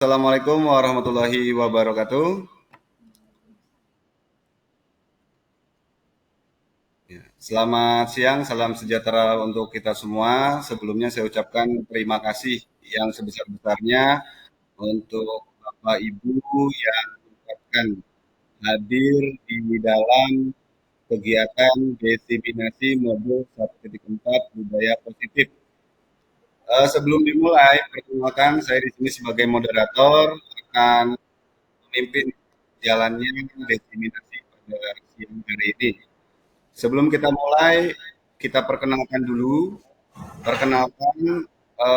Assalamualaikum warahmatullahi wabarakatuh. Ya, selamat siang, salam sejahtera untuk kita semua. Sebelumnya saya ucapkan terima kasih yang sebesar-besarnya untuk Bapak Ibu yang menyempatkan hadir di dalam kegiatan diseminasi modul 1.4 budaya positif. Sebelum dimulai, perkenalkan saya di sini sebagai moderator akan memimpin jalannya diseminasi pada siang hari ini. Sebelum kita mulai, kita perkenalkan dulu. Perkenalkan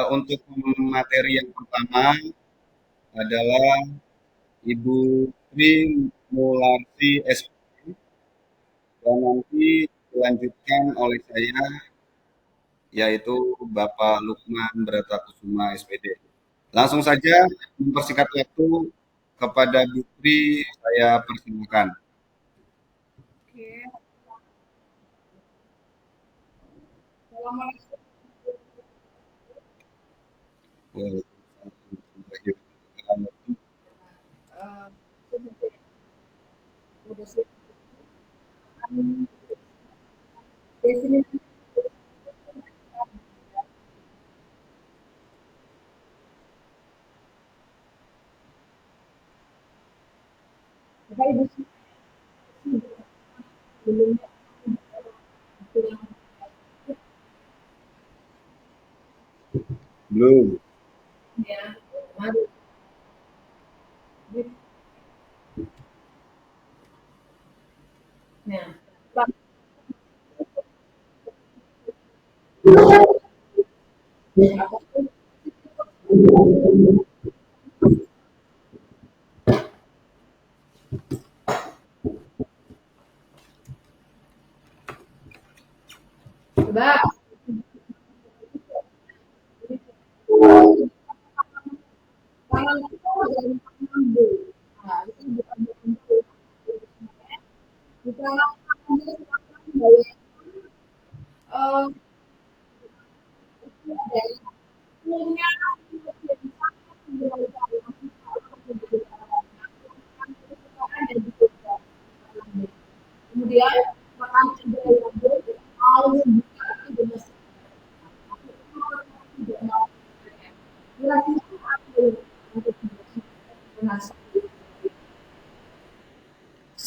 untuk materi yang pertama adalah Ibu Tri Mularti SPD dan nanti dilanjutkan oleh saya yaitu Bapak Lukman Bratakusuma SPD. Langsung saja mempersingkat waktu kepada Bu Tri saya persilakan. Belum.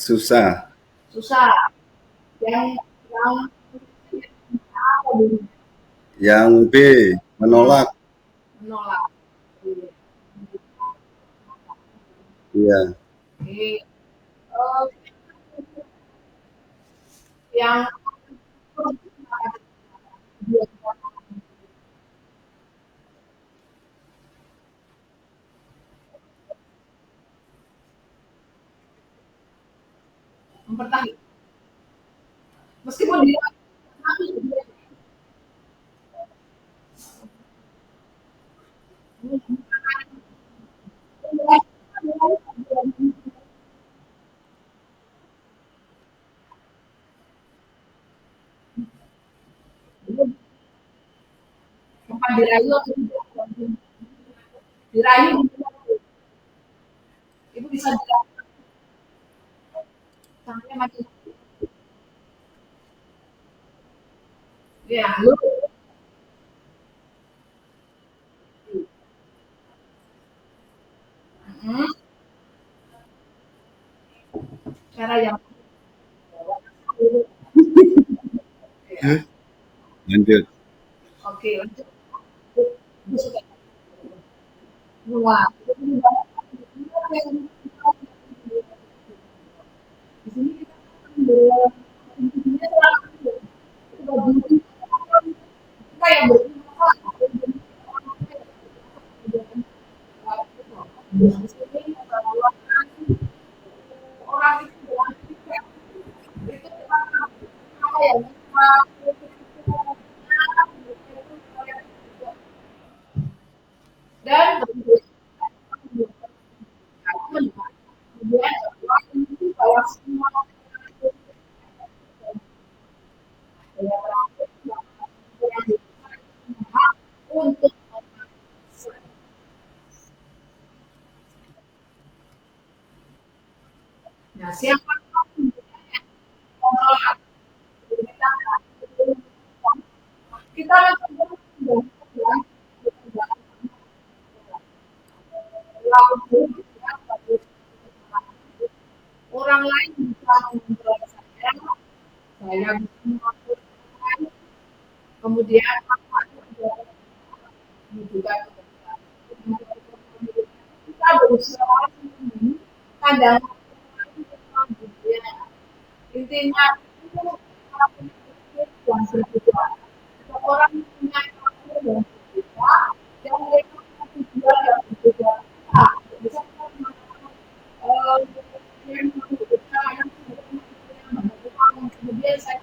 Susah. Yang B, menolak. Iya. Lanjut. Nah, siapa yang menolak kita kita orang lain bisa mengontrol saya bisa mengontrol orang lain, kemudian juga kita berusaha kadang intinya yang berbeda. Orang punya yang berbeda dan mereka tujuan yang berbeda. Nah, bisa yang kemudian saya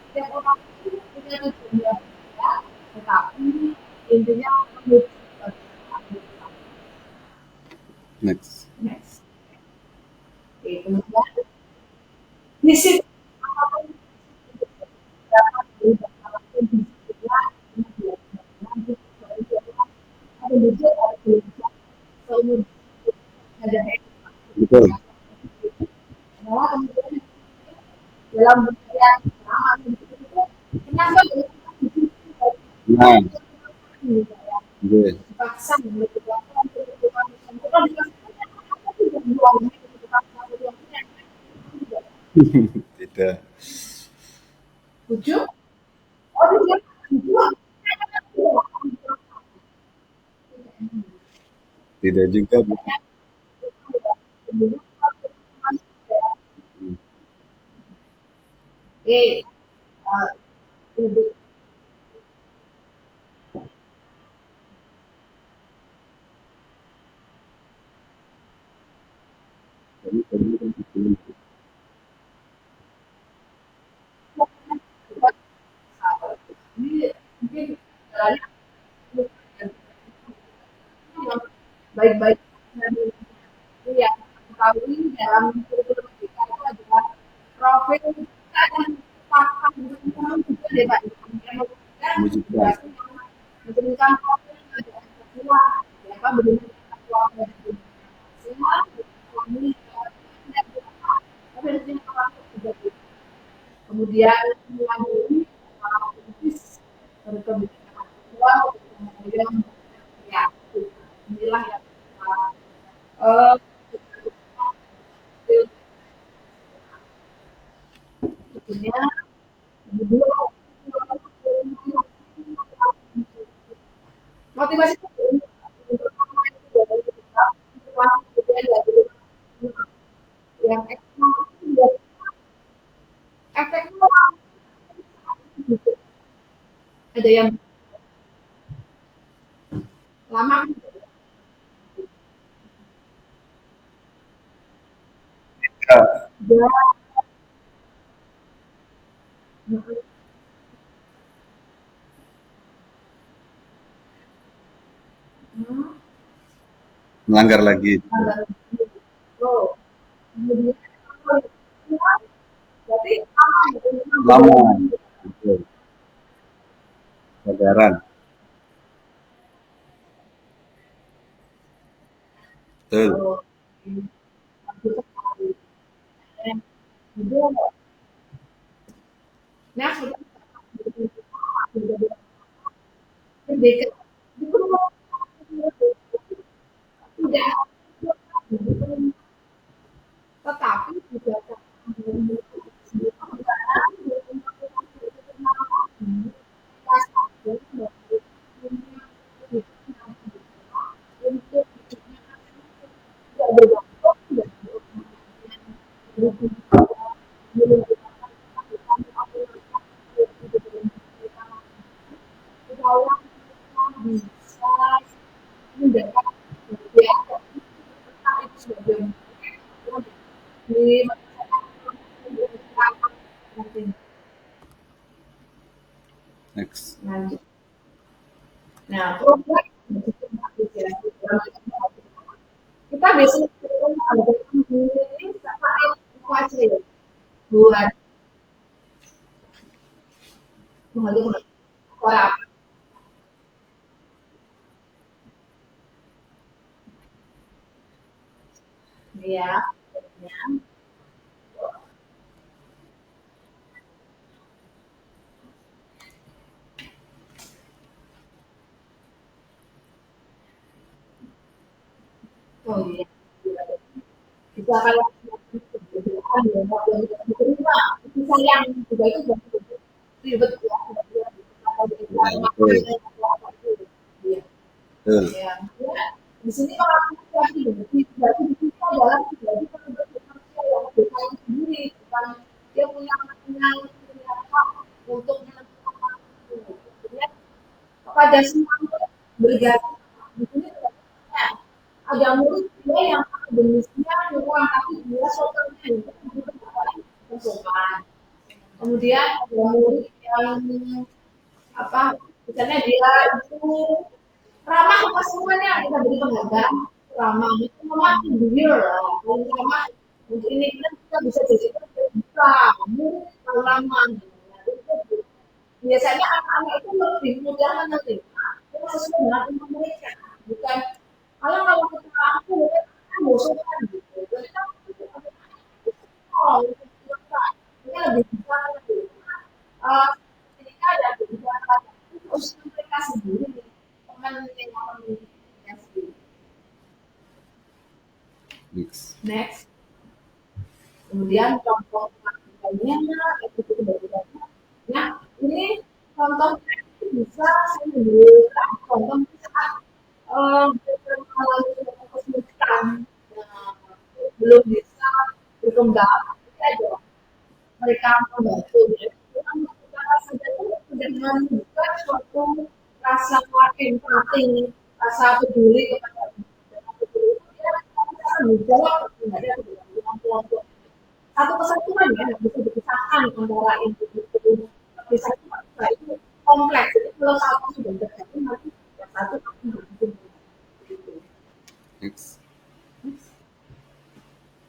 setiap orang punya tujuan yang berbeda, tetapi intinya menuju ke Next. next. Kemudian di situ ada Betul. dalam budaya kenapa Nah, oke. dipaksa Tidak. tujuh oh dia Tidak juga. eh ini mungkin baik-baik yang ketahui dalam kurikulum kita itu adalah profil kita dan pakar juga debat dan Menunjukkan. memberikan profil yang apa berdasarkan semua kami kemudian melalui kritis berkebijakan kemudian ya inilah yang eh tentunya kedua motivasi yang efeknya ada yang lama Ya, melanggar lagi. Lama. Betul. Kesadaran. Betul. nah sudah tidak tetapi juga bisa mendapat di Next. nah program kita biasanya ada ini sama evaluasi buat mengalir orang ya. Oh iya. Bisa kayak kerjaan ya, mau yang tidak diterima. Itu sayang juga itu ribet ya. Atau di Ya, betul. rumah atau apa itu. Iya. Betul. Ya, ya. Di sini kalau aku lagi berarti di sini adalah berarti manusia yang bersaing sendiri, bukan dia punya hak untuk menentukan waktu. Kemudian kepada semua murid berganti di sini ada murid dia yang akademisnya kurang tapi dia soalnya itu sopan. Kemudian ada murid yang apa misalnya dia itu ramah ke semuanya kita beri penghargaan ramah itu ramah individu paling ramah untuk ini kita bisa jadi bisa kamu ramah biasanya anak-anak itu lebih mudah menerima sesuai dengan umur mereka bukan kalau kita aku kan bosan gitu jadi kan oh ini lebih bisa uh, ketika ada kebijakan itu harus mereka sendiri teman yang memiliki sendiri. Next. Next, kemudian contoh praktikalnya itu berbeda. Nah, ini contoh itu bisa saya memberikan contoh saat mengalami kesulitan belum bisa berkembang, kita mereka membantu. Cara saja itu dengan membuka suatu rasa empati, rasa peduli kepada dia menjawab ada kebutuhan kelompok. Satu kesatuan ya, bisa dipisahkan antara individu kesatuan itu kompleks. Jadi kalau satu sudah terjadi nanti yang satu akan begitu. Next.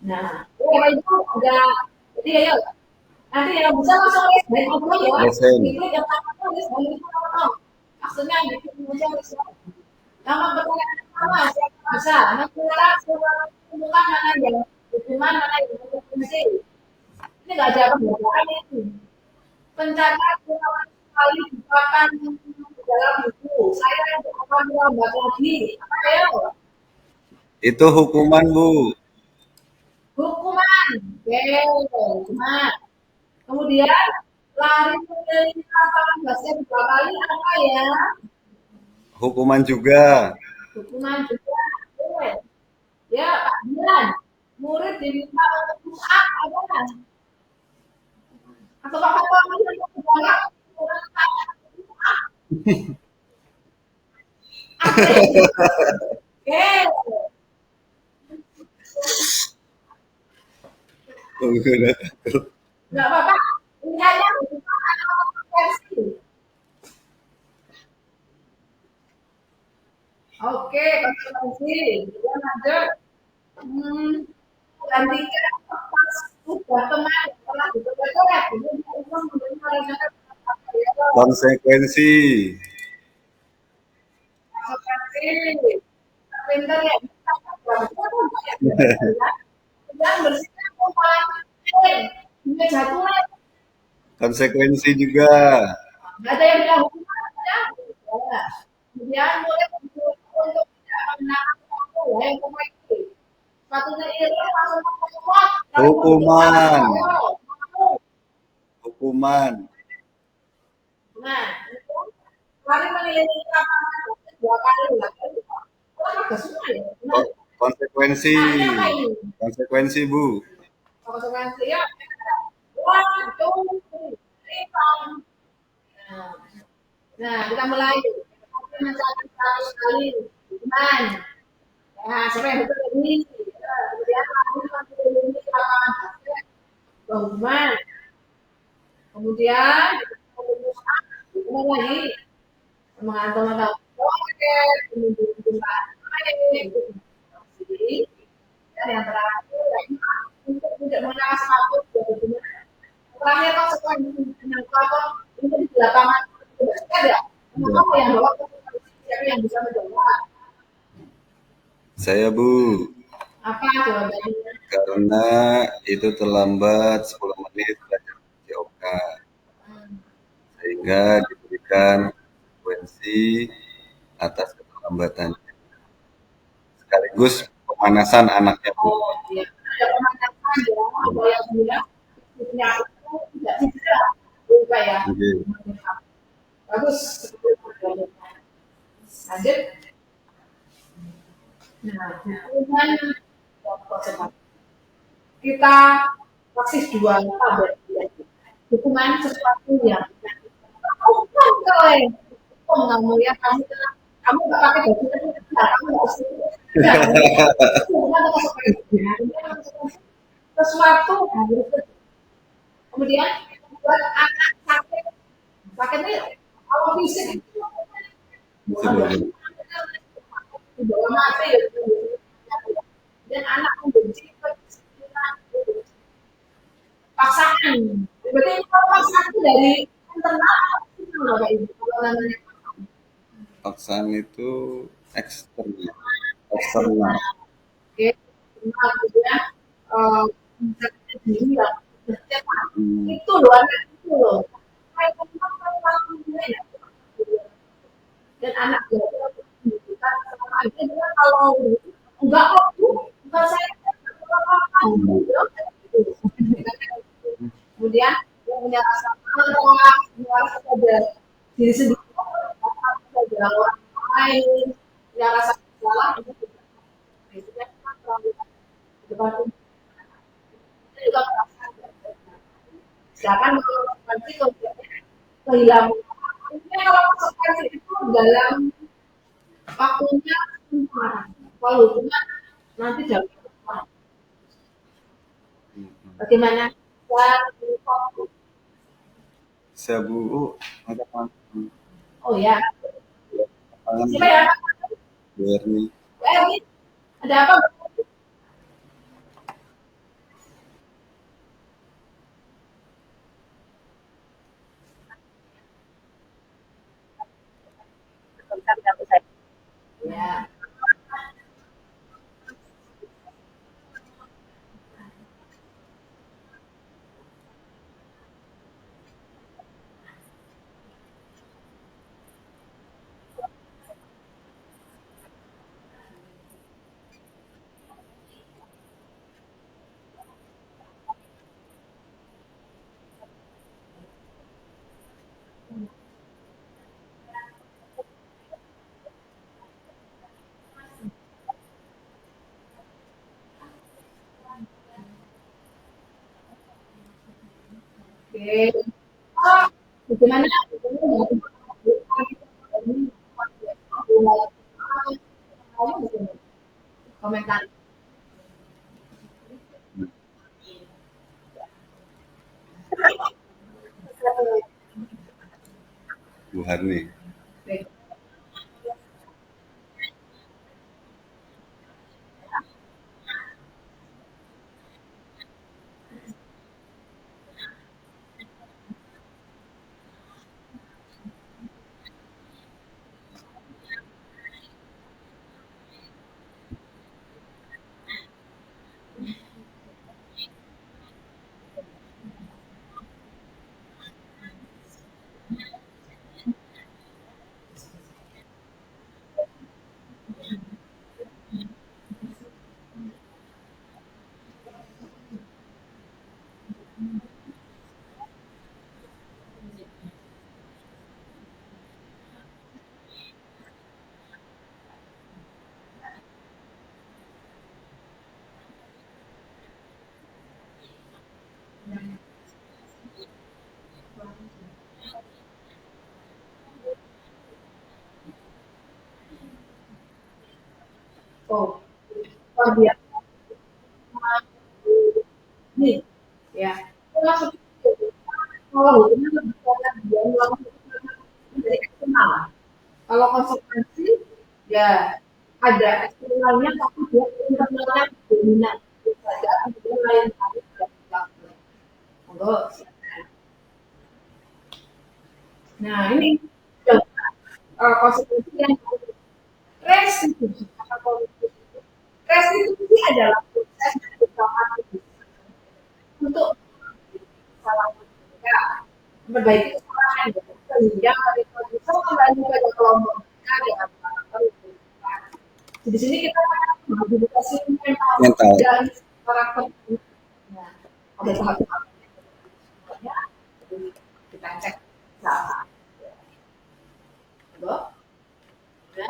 Nah, itu udah jadi ayo nanti yang bisa langsung list dan ngobrol ya. Lesen. Itu yang pertama list dan itu apa? Maksudnya bikin aja list. Nama pertanyaan pertama siapa bisa? Nanti kita hubungan mana yang hubungan mana yang berfungsi. Ini nggak ada pembacaan itu. Pencatat pengalaman sekali dipakan di dalam buku. Saya akan melambat lagi. Apa ya? Itu hukuman, Bu. Hukuman. Oke, hukuman. Kemudian lari keliling lapangan basket 2 kali apa ya? Hukuman juga. Hukuman juga. Oke. Ya, Pak Dian. Murid diminta untuk push up apa? Atau Pak Pak untuk bergerak Oke. Enggak apa-apa. Ini aja versi. Oke, konsekuensi. Kemudian lanjut. Hmm, gantikan pas sudah teman telah dicoret. Ini bisa menerima Konsekuensi. konsekuensi. Pinter ya. Dan bersihkan kumpulan ini jatuh Konsekuensi juga. nggak ada yang bilang hukuman ya. Kemudian boleh untuk tidak menangkap waktu ya yang itu satunya itu langsung kuat Hukuman. Hukuman. nah itu lari mengelilingi lapangan 2 kali lah orang agak susah ya nah Konsekuensi. Konsekuensi, Bu. konsekuensi ya 1, 2, 3 nah kita mulai mencari 100 kali iman nah siapa yang betul ini kemudian ini lapangan basket bangunan kemudian kemudian lagi mengantar basket kemudian jumlah itu dan yang terakhir untuk tidak mengenal sepatu terakhir kalau setelah dengan sepatu itu di lapangan basket ya apa yang bawa siapa yang bisa menjawab Saya, Bu. Apa jawabannya? Karena itu terlambat 10 menit belajar COK, Hmm. sehingga diberikan konsekuensi atas keterlambatannya. Sekaligus pemanasan anaknya, Bu. Oh iya, ada pemanasan ya, ada yang bilang fisiknya itu tidak cedera, bukan ya? Oke. Bagus. Lanjut. Nah, hubungan kita kasih dua tabel dukungan sesuatu yang keren kamu ya kamu nggak pakai baju kan kamu nggak usah sesuatu harus kemudian buat anak sakit sakitnya kalau fisik itu di bawah mati dan anak membenci paksaan. Berarti kalau paksaan itu dari internal Bapak Ibu. Kalau namanya Paksaan itu eksternal. Eksternal. oke, internal kemudian misalnya diri ya, Hmm. itu loh anak itu loh. Kayak teman-teman ya. Dan anak belajar pendidikan sama aja dia kalau enggak kok Bu, bukan saya kemudian yang punya rasa marah, punya rasa pada diri sendiri, pada orang lain, punya rasa bersalah itu juga kan terlalu depan umum itu juga merasa sedangkan kalau konsekuensi kehilangan ini kalau konsekuensi itu dalam waktunya sementara kalau hukuman nanti jauh bagaimana dan Bisa, Bu. Oh, ada oh ya tangan siapa ya biar nih. ini ada apa ya oke bagaimana komentar Bu Harni. oh luar biasa nih ya maksud kalau hukumnya lebih banyak dia melakukan dari eksternal kalau konsekuensi ya ada eksternalnya tapi dia internalnya dominan saja kemudian lain kali tidak dilakukan monggo nah ini konsekuensi yang restitusi Restitusi adalah proses yang dilakukan untuk salah mereka, memperbaiki kesalahan sehingga mereka bisa kembali pada kelompok mereka dengan karakter yang berbeda. Di sini kita akan mengedukasi mental Mental. dan karakter. Nah, ada tahap-tahap sebenarnya, jadi kita cek salah. Ya,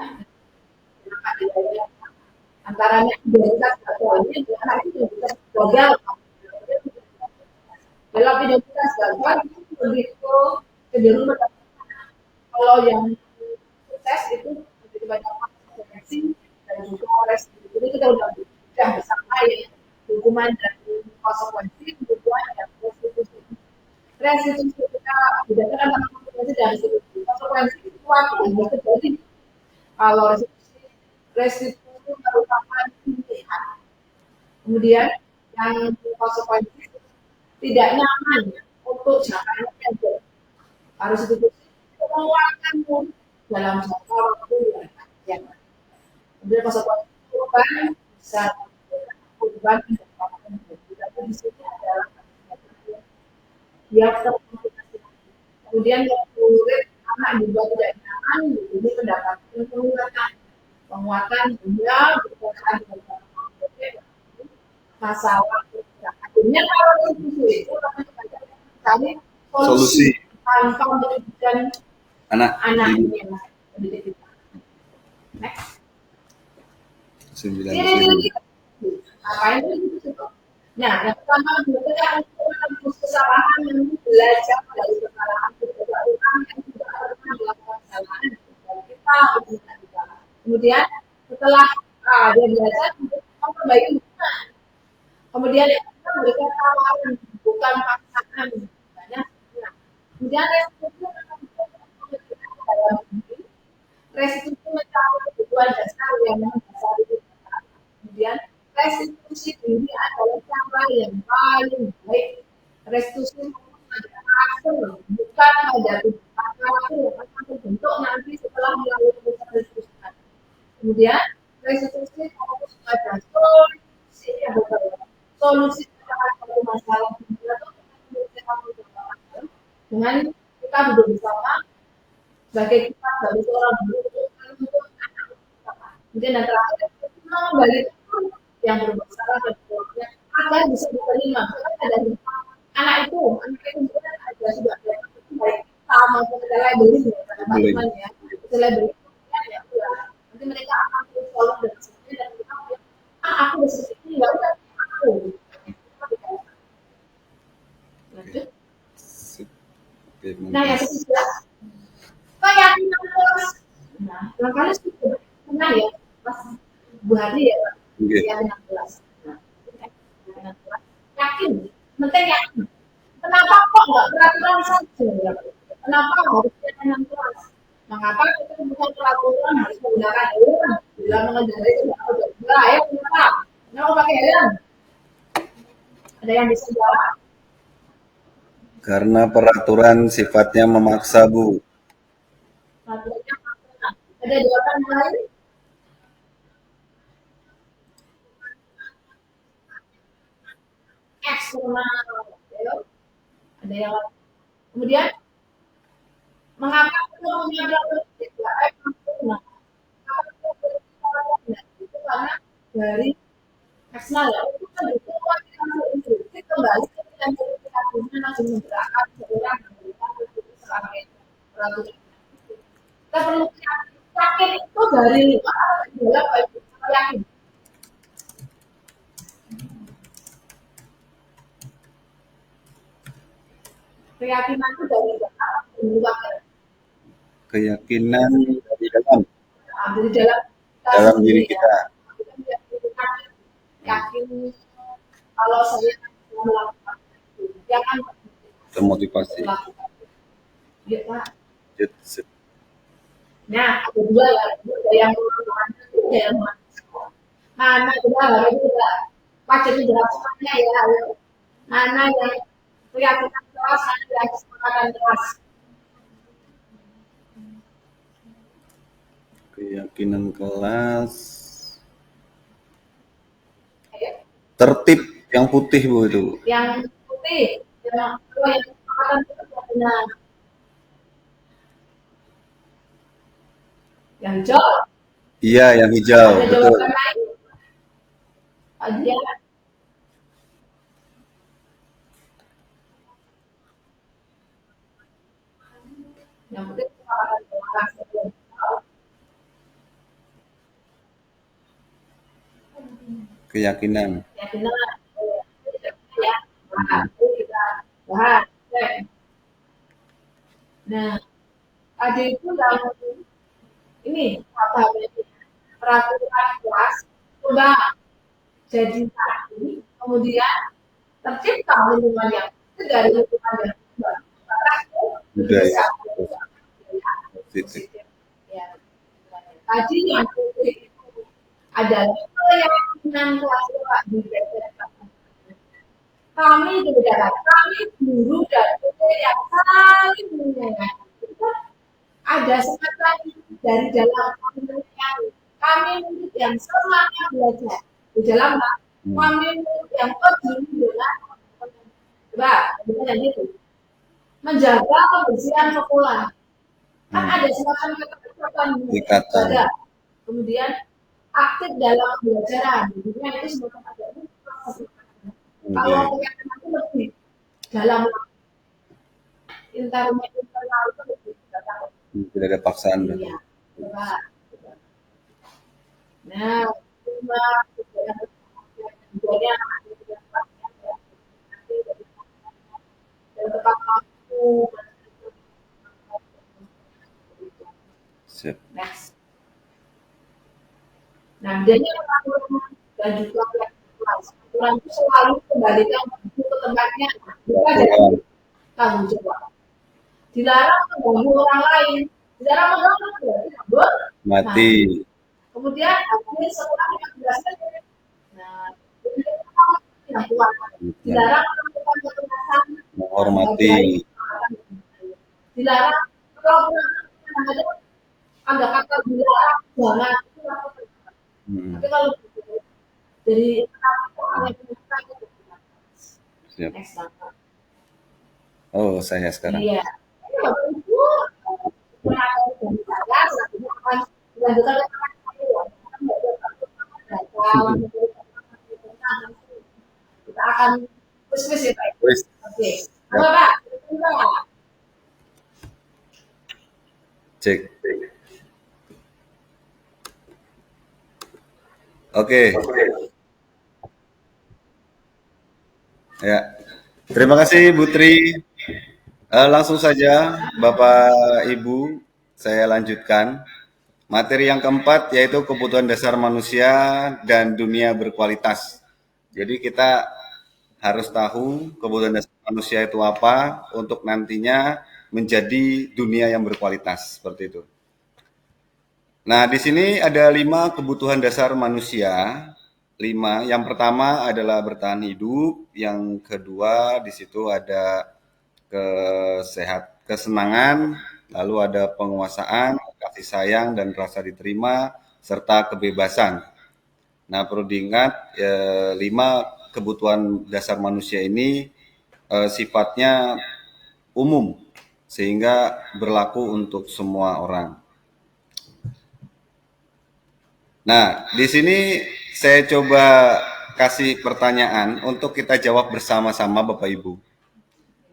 antaranya identitas satuannya anak itu bisa gagal dalam identitas gagal itu lebih ke cenderung kalau yang sukses itu lebih kepada konsekuensi dan juga restitusi. Jadi kita udah bersama ya hukuman dan konsekuensi hukuman dan restitusi. Restitusi kita bedakan antara konsekuensi dan restitusi. Konsekuensi itu apa yang terjadi kalau restitusi merupakan pilihan. Kemudian yang konsekuensi tidak nyaman untuk jangka pendek. Harus ditutupi pengeluaran dalam jangka waktu yang panjang. Kemudian konsekuensi korban bisa korban mendapatkan gaji. Tapi di sini adalah yang terkomplikasi. Kemudian yang murid anak juga tidak nyaman, ini mendapatkan penguatan dia berkaitan dengan masalah. Akhirnya kalau institusi itu cari solusi Solusi. tanpa merugikan anaknya. Next. 9.000. Ngapain itu? Nah, yang pertama kita untuk menembus kesalahan yang belajar dari kesalahan beberapa orang yang tidak pernah melakukan kesalahan kita kemudian setelah dia belajar untuk memperbaiki hubungan. Kemudian yang kedua memberikan tawaran bukan paksaan. Kemudian restitusi dalam diri, restitusi mencari kebutuhan dasar yang mendasari kita. Kemudian restitusi diri adalah cara yang paling baik. Restitusi pada karakter, bukan pada karakter yang akan terbentuk nanti setelah melalui proses restitusi. Kemudian restitusi fokus pada solusi yang berbeda. Solusi pada satu masalah dengan kita duduk bersama sebagai kita sebagai seorang guru untuk anak. Kemudian yang terakhir mengembalikan yang bermasalah dan keluarga agar bisa diterima. Ada anak itu juga ada sudah baik sama kita labeling ya teman-teman ya. Kita labeling ya nanti mereka akan terus follow dan sebagainya dan kita aku bisa ini nggak udah aku. Lanjut. Nah yang ketiga keyakinan kelas. Nah barangkali sudah pernah ya pas Bu Hadi ya keyakinan kelas. Yakin, penting yakin. Kenapa kok nggak peraturan saja? Kenapa harus keyakinan kelas? Mengapa kita membuat peraturan harus menggunakan helm? Bila mengendarai kendaraan udah ayo kenapa? Kenapa pakai helm? Ada yang bisa jawab? Karena peraturan sifatnya memaksa, Bu. Peraturannya maksa. Ada jawaban lain? Eksternal. Ada yang lain? Kemudian mengapa kita mengambil tidak eksternal? Itu karena dari eksternal ya itu kan itu kita kembali ke yang kita masih menggerakkan seorang memberikan sebagai peraturan. Kita perlu yakin itu dari luar adalah yakin. Keyakinan itu dari luar. Keyakinan dari dalam. Dari dalam Dalam diri kita. Yakin kalau saya melakukan itu, ya kan Termotivasi. Ya, Pak. Nah, ada dua ya, ada yang melakukan itu, ada yang melakukan. Mana kedua hari kita baca penjelasannya ya, mana yang keyakinan keras, mana yang kesepakatan keras. Keyakinan kelas Yang putih Bu itu. Yang putih, yang kalau yang kesepakatan itu tidak benar. Yang hijau, Iya, yang hijau, ada betul. jawaban lain? Dia yang putih kesepakatan Keyakinan. keyakinan ya. Nah, Hmm. itu kita bahas. Nah, tadi itu yang ini apa peraturan kelas coba jadi tadi, kemudian tercipta lingkungan yang dari lingkungan yang Budaya bisa positif. positif ya. Tadi yang adalah keyakinan kelas di kami tidak kami guru dan dosen yang saling menyayangi. Ada semacam dari dalam kami murid yang semangat belajar di dalam Hmm. kami murid yang peduli dengan coba dengan itu menjaga kebersihan sekolah kan Hmm. ada semacam keterikatan Ikatan. ada kemudian aktif dalam pembelajaran jadinya itu semacam ada kalau Oke. kegiatan itu lebih dalam internal itu lebih Tidak ada paksaan berarti. iya coba nah cuma tujuannya dan tepat waktu Siap. next nah jadi peraturan dan juga peraturan itu selalu kembalikan ke tempatnya bukan dari Peraturan tanggung jawab dilarang mengganggu orang lain dilarang mengganggu berarti kabur mati, mati kemudian akhirnya sekolah yang dijelaskan nah yang kuat bukan. dilarang melakukan kekerasan Menghormati. dilarang kalau ada kata dilarang jangan Hmm. tapi kalau dari orang yang punya Siap. next time Oh, saya sekarang. iya itu dari saya selanjutnya akan dilanjutkan kita akan bisnis ya Pak. Wis. Oke. Apa Siap. Pak? Enggak. Cek. Oke. Ya. Terima kasih Bu Tri. Langsung saja Bapak Ibu, saya lanjutkan. Materi yang keempat yaitu kebutuhan dasar manusia dan dunia berkualitas. Jadi kita harus tahu kebutuhan dasar manusia itu apa untuk nantinya menjadi dunia yang berkualitas seperti itu. Nah, di sini ada 5 kebutuhan dasar manusia. 5. Yang pertama adalah bertahan hidup, yang kedua di situ ada kesenangan, lalu ada penguasaan, kasih sayang dan rasa diterima serta kebebasan. Nah, perlu diingat 5 kebutuhan dasar manusia ini sifatnya umum sehingga berlaku untuk semua orang. Nah, di sini saya coba kasih pertanyaan untuk kita jawab bersama-sama Bapak Ibu.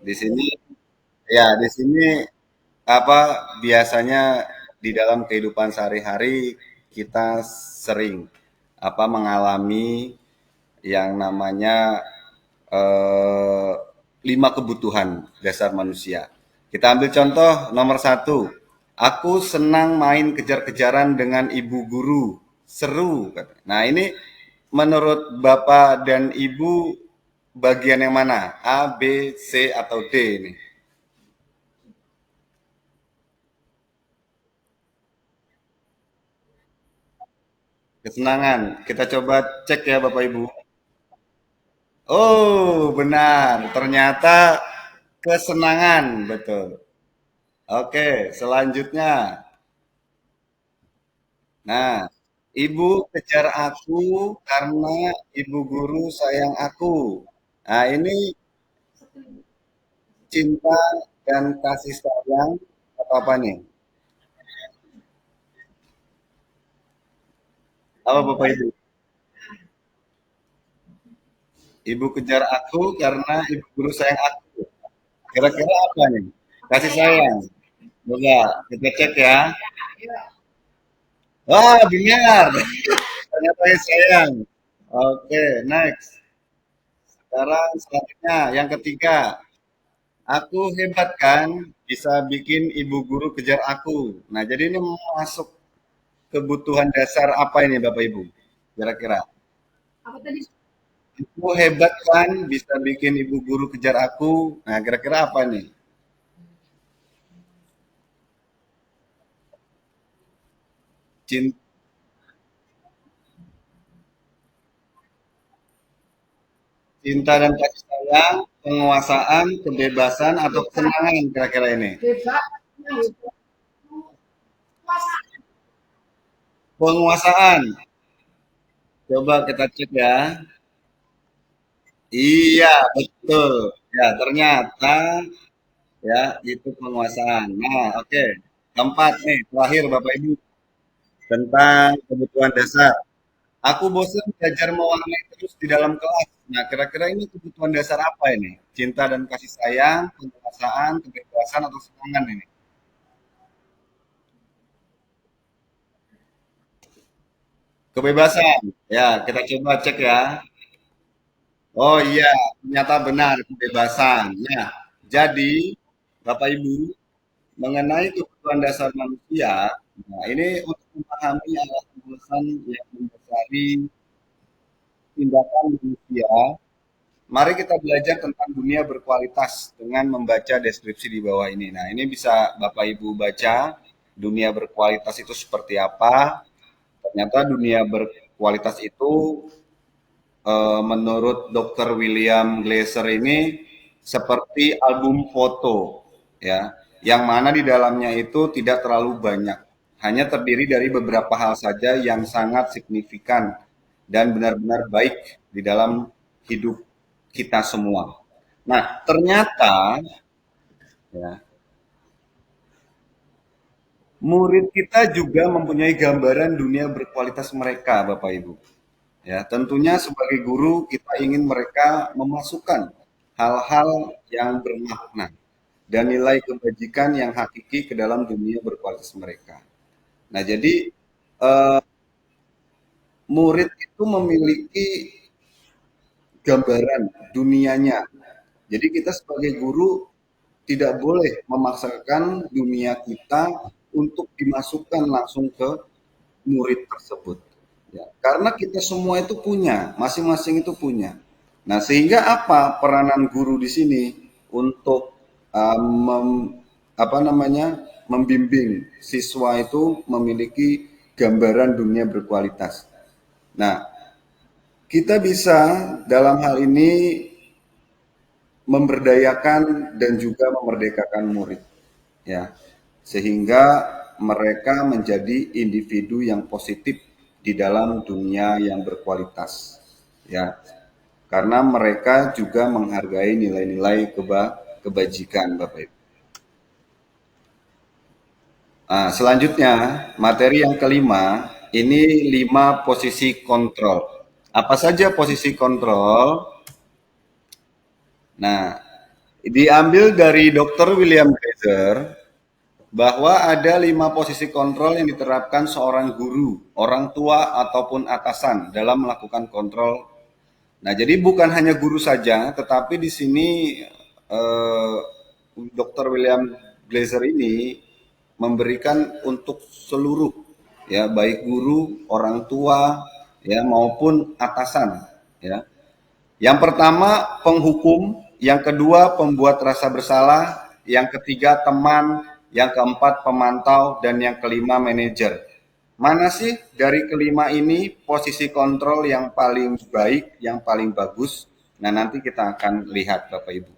Di sini ya, di sini apa biasanya di dalam kehidupan sehari-hari kita sering apa mengalami yang namanya eh, 5 kebutuhan dasar manusia. Kita ambil contoh nomor 1. Aku senang main kejar-kejaran dengan ibu guru. Seru. Nah ini menurut Bapak dan Ibu bagian yang mana? A, B, C, atau D ini? Kesenangan. Kita coba cek ya Bapak Ibu. Oh, benar. Ternyata kesenangan, betul. Oke, selanjutnya. Nah, Ibu kejar aku karena ibu guru sayang aku. Nah, ini cinta dan kasih sayang atau apa nih? Apa Bapak Ibu? Ibu kejar aku karena ibu guru sayang aku. Kira-kira apa nih? Kasih sayang. Coba kita cek ya. Wah, benar. Ternyata kasih sayang. Oke, next. Sekarang selanjutnya yang ketiga. Aku hebat kan bisa bikin ibu guru kejar aku. Nah, jadi ini masuk kebutuhan dasar apa ini Bapak Ibu? Kira-kira. Apa tadi? Aku hebat kan bisa bikin ibu guru kejar aku. Nah, kira-kira apa nih? Cinta, cinta dan kasih sayang, penguasaan, kebebasan, atau kesenangan kira-kira ini. Hebat, hebat. Puasa. Penguasaan. Coba kita cek ya. Iya, betul. Ya, ternyata ya itu penguasaan. Nah, oke. Keempat nih, terakhir Bapak Ibu tentang kebutuhan dasar. Aku bosan belajar mewarnai terus di dalam kelas. Nah, kira-kira ini kebutuhan dasar apa ini? Cinta dan kasih sayang, penguasaan, kebebasan, atau semangat ini? Kebebasan. Ya, kita coba cek ya. Oh iya, ternyata benar kebebasan. Nah, jadi Bapak Ibu mengenai kebutuhan dasar manusia, nah ini untuk memahami alasan-alasan yang mendasari tindakan manusia. Mari kita belajar tentang dunia berkualitas dengan membaca deskripsi di bawah ini. Nah, ini bisa Bapak Ibu baca dunia berkualitas itu seperti apa. Ternyata dunia berkualitas itu menurut Dr. William Glaser ini seperti album foto ya, yang mana di dalamnya itu tidak terlalu banyak. Hanya terdiri dari beberapa hal saja yang sangat signifikan dan benar-benar baik di dalam hidup kita semua. Nah, ternyata ya, murid kita juga mempunyai gambaran dunia berkualitas mereka, Bapak Ibu. Ya, tentunya sebagai guru kita ingin mereka memasukkan hal-hal yang bermakna dan nilai kebajikan yang hakiki ke dalam dunia berkualitas mereka. Nah, jadi murid itu memiliki gambaran dunianya. Jadi kita sebagai guru tidak boleh memaksakan dunia kita untuk dimasukkan langsung ke murid tersebut. Ya, karena kita semua itu punya, masing-masing itu punya. Nah, sehingga apa peranan guru di sini untuk apa namanya membimbing siswa itu memiliki gambaran dunia berkualitas. Nah, kita bisa dalam hal ini memberdayakan dan juga memerdekakan murid, ya, sehingga mereka menjadi individu yang positif di dalam dunia yang berkualitas, ya, karena mereka juga menghargai nilai-nilai kebajikan, Bapak Ibu. Nah, selanjutnya materi yang kelima ini 5 posisi kontrol. Apa saja posisi kontrol? Nah, diambil dari Dr. William Glaser bahwa ada 5 posisi kontrol yang diterapkan seorang guru, orang tua ataupun atasan dalam melakukan kontrol. Nah, jadi bukan hanya guru saja, tetapi di sini eh, Dr. William Glaser ini memberikan untuk seluruh ya, baik guru, orang tua ya maupun atasan ya. Yang pertama penghukum, yang kedua pembuat rasa bersalah, yang ketiga teman, yang keempat pemantau, dan yang kelima manajer. Mana sih dari kelima ini posisi kontrol yang paling baik, yang paling bagus? Nah, nanti kita akan lihat Bapak Ibu.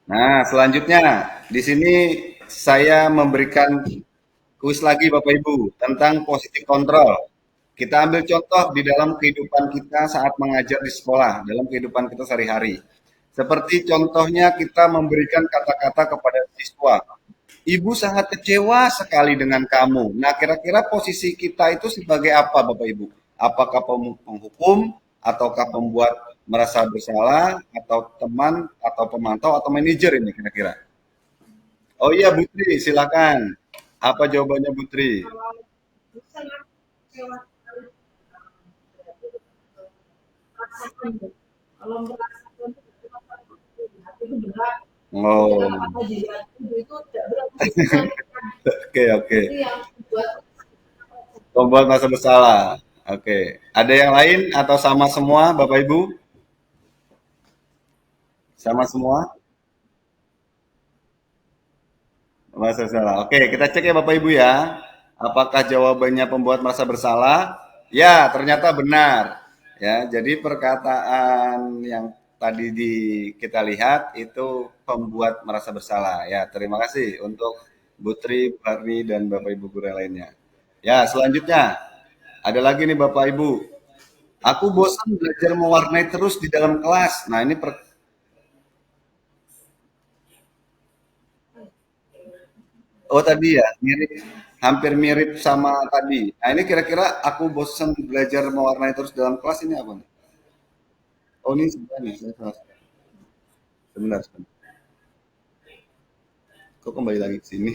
Nah, selanjutnya di sini saya memberikan kuis lagi Bapak Ibu tentang positif kontrol. Kita ambil contoh di dalam kehidupan kita saat mengajar di sekolah, dalam kehidupan kita sehari-hari. Seperti contohnya kita memberikan kata-kata kepada siswa. Ibu sangat kecewa sekali dengan kamu. Nah, kira-kira posisi kita itu sebagai apa, Bapak Ibu? Apakah penghukum, ataukah pembuat merasa bersalah, atau teman, atau pemantau, atau manajer ini kira-kira? Oh iya, Putri, silakan. Apa jawabannya, Putri? Kalau saya kecewa sekali, berarti merasakan ya. Kalau merasakan itu hati itu berat. Jadi Oh, kata-kata di hati itu tidak berat, itu meringankan. oke, oke. Itu yang membuat Pembuat merasa bersalah. Oke. Ada yang lain atau sama semua, Bapak Ibu? Sama semua? Merasa bersalah. Oke, kita cek ya Bapak Ibu ya. Apakah jawabannya pembuat merasa bersalah? Ya, ternyata benar. Ya, jadi perkataan yang tadi kita lihat itu pembuat merasa bersalah. Ya, terima kasih untuk Putri, Barni, dan Bapak Ibu guru yang lainnya. Ya, selanjutnya ada lagi nih Bapak Ibu. Aku bosan belajar mewarnai terus di dalam kelas. Nah, ini oh tadi ya, mirip, hampir mirip sama tadi. Nah, ini kira-kira aku bosan belajar mewarnai terus dalam kelas ini apa nih? Oh, ini sebenarnya saya salah. Sebentar, sebentar. Kok kembali lagi ke sini?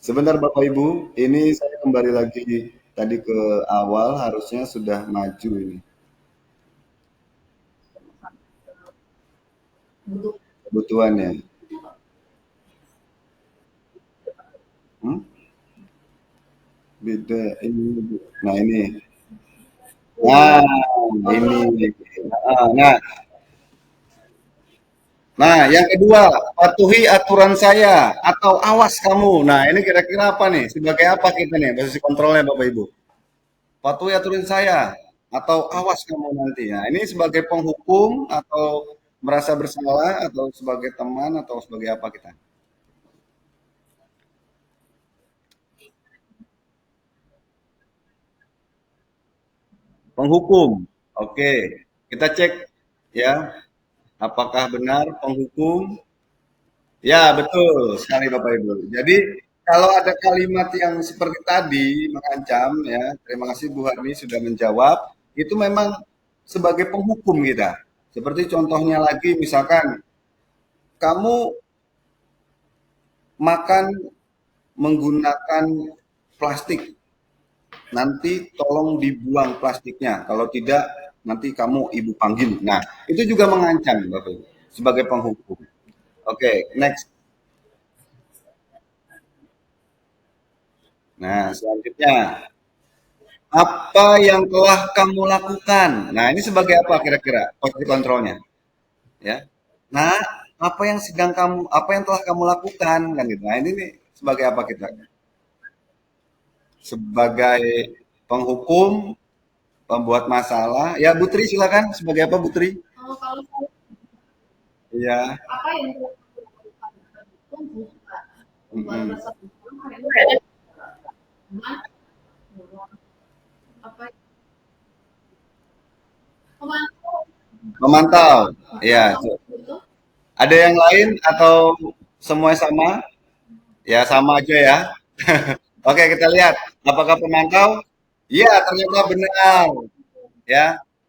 Sebentar Bapak Ibu, ini saya kembali lagi tadi ke awal, harusnya sudah maju ini. untuk Kebutuhannya. Hmm? Beda ini. Nah, ini. Nah, ini. Nah, nah, yang kedua, patuhi aturan saya atau awas kamu. Nah, ini kira-kira apa nih? Sebagai apa kita nih? Posisi kontrolnya Bapak Ibu. Patuhi aturan saya atau awas kamu nanti. Nah, ini sebagai penghukum atau merasa bersalah atau sebagai teman atau sebagai apa kita? Penghukum. Oke, kita cek ya, apakah benar penghukum. Ya, betul sekali Bapak Ibu. Jadi kalau ada kalimat yang seperti tadi mengancam ya, terima kasih Bu Harni sudah menjawab, itu memang sebagai penghukum kita. Seperti contohnya lagi misalkan kamu makan menggunakan plastik, nanti tolong dibuang plastiknya. Kalau tidak nanti kamu ibu panggil. Nah, itu juga mengancam Bapak Ibu sebagai penghukum. Oke, next. Nah, selanjutnya apa yang telah kamu lakukan? Nah, ini sebagai apa kira-kira posisi kontrolnya? Ya. Nah, apa yang telah kamu lakukan kan gitu. Nah, ini nih sebagai apa kita? Sebagai penghukum, pembuat masalah. Ya, Putri silakan sebagai apa Putri? kalau saya Iya. apa yang telah aku lakukan itu bukan membuat Mm-mm. rasa bersalah itu cuman apa memantau Memantau. memantau Ya. kamu itu Ada yang lain atau semua sama? Ya, sama aja ya. Oke, kita lihat apakah pemantau? Iya, ternyata benar. Ya.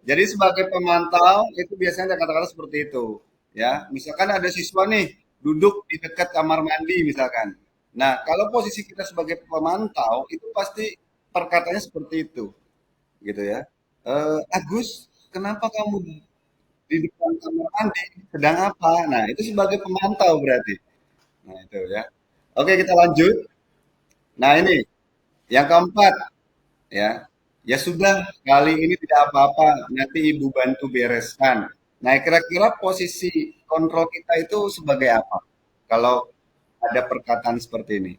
Jadi sebagai pemantau itu biasanya ada kata-kata seperti itu, ya. Misalkan ada siswa nih duduk di dekat kamar mandi misalkan. Nah, kalau posisi kita sebagai pemantau itu pasti perkataannya seperti itu, gitu ya. Agus, kenapa kamu di depan kamar mandi? Sedang apa? Nah, itu sebagai pemantau berarti. Nah, itu ya. Oke, kita lanjut. Nah, ini yang keempat, ya. Ya sudah, kali ini tidak apa-apa, nanti Ibu bantu bereskan. Nah, kira-kira posisi kontrol kita itu sebagai apa? Kalau ada perkataan seperti ini.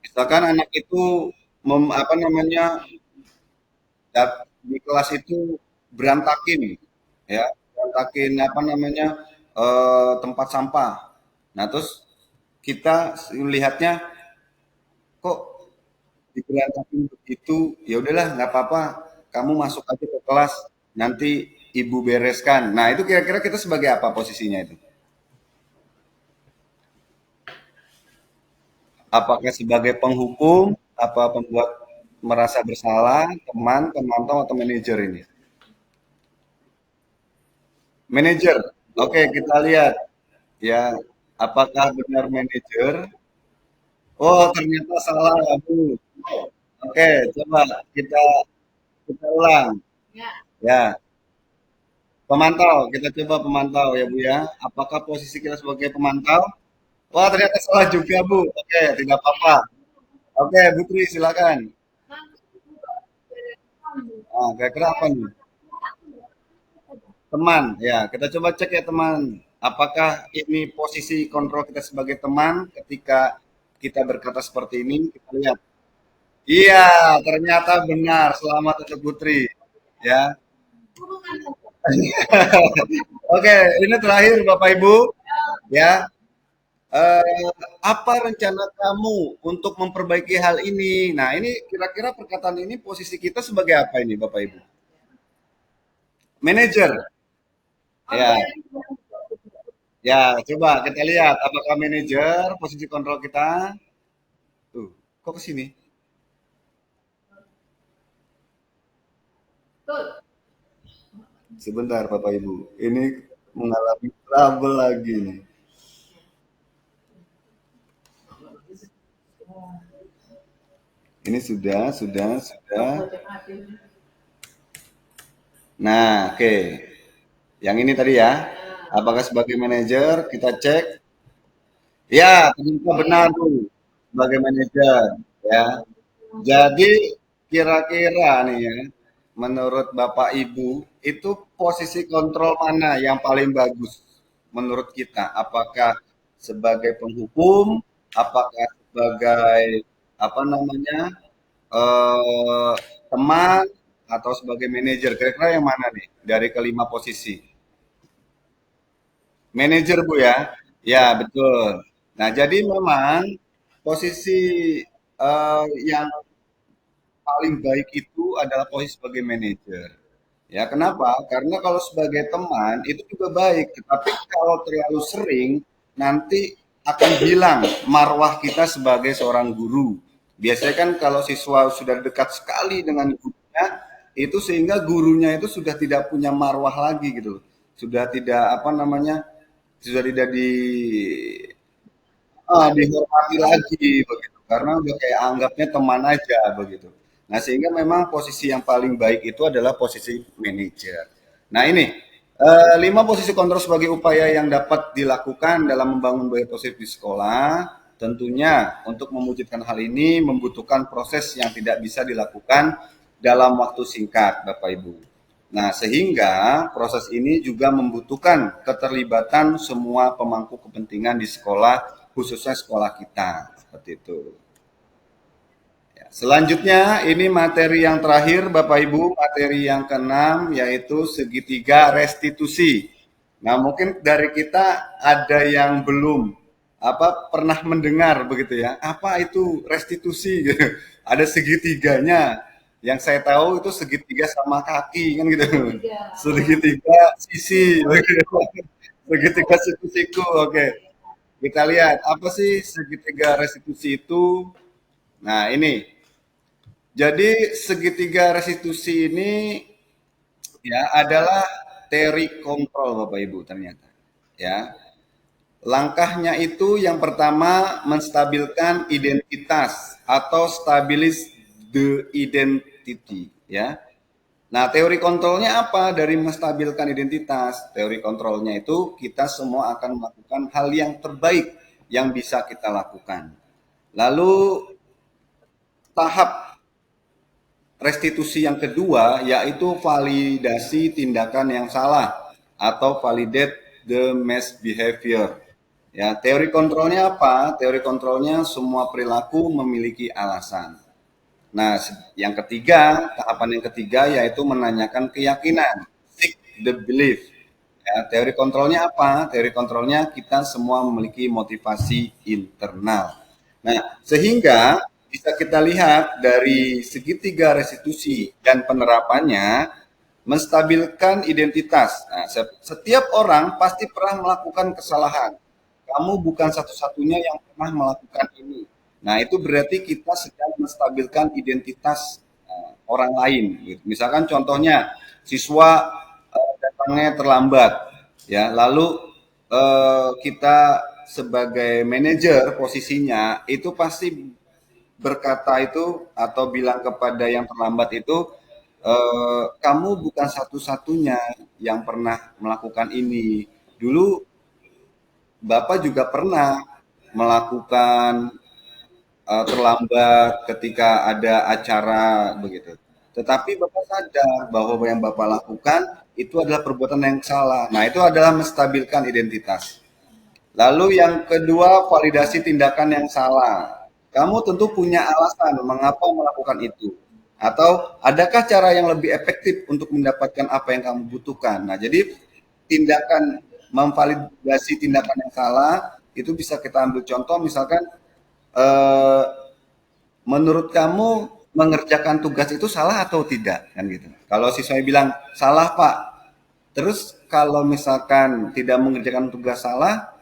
Misalkan anak itu apa namanya di kelas itu berantakin, ya, berantakin apa namanya tempat sampah. Nah, terus kita melihatnya kok diberantakin begitu, ya udahlah nggak apa-apa, kamu masuk aja ke kelas, nanti ibu bereskan. Nah, itu kira-kira kita sebagai apa posisinya itu? Apakah sebagai penghukum, apa pembuat merasa bersalah, teman, pemantau, atau manajer ini? Manajer. Oke, kita lihat ya, apakah benar manajer? Oh, ternyata salah ya, Bu. Oke, coba kita kita ulang. Ya, pemantau. Kita coba pemantau ya, Bu ya. Apakah posisi kita sebagai pemantau? Wah, ternyata salah juga, Bu. Oke, tidak apa-apa. Oke, Putri, silakan. Ah, kira-kira apa nih? Teman, ya. Kita coba cek ya, teman. Apakah ini posisi kontrol kita sebagai teman ketika kita berkata seperti ini? Kita lihat. Iya, ternyata benar. Selamat untuk Putri. Ya. Oke, ini terakhir Bapak Ibu. Ya. Apa rencana kamu untuk memperbaiki hal ini? Nah, ini kira-kira perkataan ini posisi kita sebagai apa ini, Bapak Ibu? Manajer. Ya, ya, coba kita lihat apakah manajer posisi kontrol kita. Tuh, kok ke sini? Sebentar, Bapak Ibu. Ini mengalami trouble lagi nih. Ini sudah. Nah, oke. Yang ini tadi ya. Apakah sebagai manajer kita cek. Ya, ternyata benar tuh sebagai manajer ya. Jadi kira-kira nih ya, menurut Bapak Ibu itu posisi kontrol mana yang paling bagus menurut kita? Apakah sebagai penghukum, apakah sebagai apa namanya eh, teman atau sebagai manajer? Kira-kira yang mana nih dari kelima posisi? Manajer Bu ya? Ya betul. Nah jadi memang posisi yang paling baik itu adalah posisi sebagai manajer. Ya, kenapa? Karena kalau sebagai teman itu juga baik, tetapi kalau terlalu sering nanti akan hilang marwah kita sebagai seorang guru. Biasanya kan kalau siswa sudah dekat sekali dengan gurunya, itu sehingga gurunya itu sudah tidak punya marwah lagi gitu loh. Sudah tidak apa namanya, sudah tidak dihormati lagi begitu, karena udah kayak anggapnya teman aja begitu. Nah, sehingga memang posisi yang paling baik itu adalah posisi manajer. Nah, ini 5 posisi kontrol sebagai upaya yang dapat dilakukan dalam membangun budaya positif di sekolah. Tentunya untuk mewujudkan hal ini membutuhkan proses yang tidak bisa dilakukan dalam waktu singkat, Bapak Ibu. Nah, sehingga proses ini juga membutuhkan keterlibatan semua pemangku kepentingan di sekolah, khususnya sekolah kita. Seperti itu. Ya, selanjutnya, ini materi yang terakhir, Bapak Ibu, materi yang keenam, yaitu segitiga restitusi. Nah, mungkin dari kita ada yang belum pernah mendengar begitu ya. Apa itu restitusi gitu. Ada segitiganya. Yang saya tahu itu segitiga sama kaki kan gitu. Segitiga sisi begitu. Segitiga siku-siku. Oke. Kita lihat apa sih segitiga restitusi itu. Nah, ini. Jadi segitiga restitusi ini ya adalah teori kontrol Bapak Ibu ternyata. Ya. Langkahnya itu yang pertama menstabilkan identitas atau stabilis the identity ya. Nah, teori kontrolnya apa dari menstabilkan identitas? Teori kontrolnya itu kita semua akan melakukan hal yang terbaik yang bisa kita lakukan. Lalu tahap restitusi yang kedua yaitu validasi tindakan yang salah atau validate the misbehavior. Ya, teori kontrolnya apa? Teori kontrolnya semua perilaku memiliki alasan. Nah, yang ketiga, tahapan yang ketiga yaitu menanyakan keyakinan, seek the belief. Ya, teori kontrolnya apa? Teori kontrolnya kita semua memiliki motivasi internal. Nah, sehingga bisa kita lihat dari segitiga restitusi dan penerapannya menstabilkan identitas. Nah, setiap orang pasti pernah melakukan kesalahan. Kamu bukan satu-satunya yang pernah melakukan ini. Nah, itu berarti kita sedang menstabilkan identitas orang lain. Gitu. Misalkan contohnya siswa datangnya terlambat, ya. Lalu kita sebagai manajer posisinya itu pasti berkata itu atau bilang kepada yang terlambat itu, kamu bukan satu-satunya yang pernah melakukan ini. Dulu Bapak juga pernah melakukan terlambat ketika ada acara begitu. Tetapi Bapak sadar bahwa yang Bapak lakukan itu adalah perbuatan yang salah. Nah, itu adalah menstabilkan identitas. Lalu yang kedua, validasi tindakan yang salah. Kamu tentu punya alasan mengapa melakukan itu. Atau adakah cara yang lebih efektif untuk mendapatkan apa yang kamu butuhkan. Nah, jadi tindakan memvalidasi tindakan yang salah itu bisa kita ambil contoh misalkan eh, menurut kamu mengerjakan tugas itu salah atau tidak kan gitu. Kalau siswa bilang salah Pak, terus kalau misalkan tidak mengerjakan tugas salah,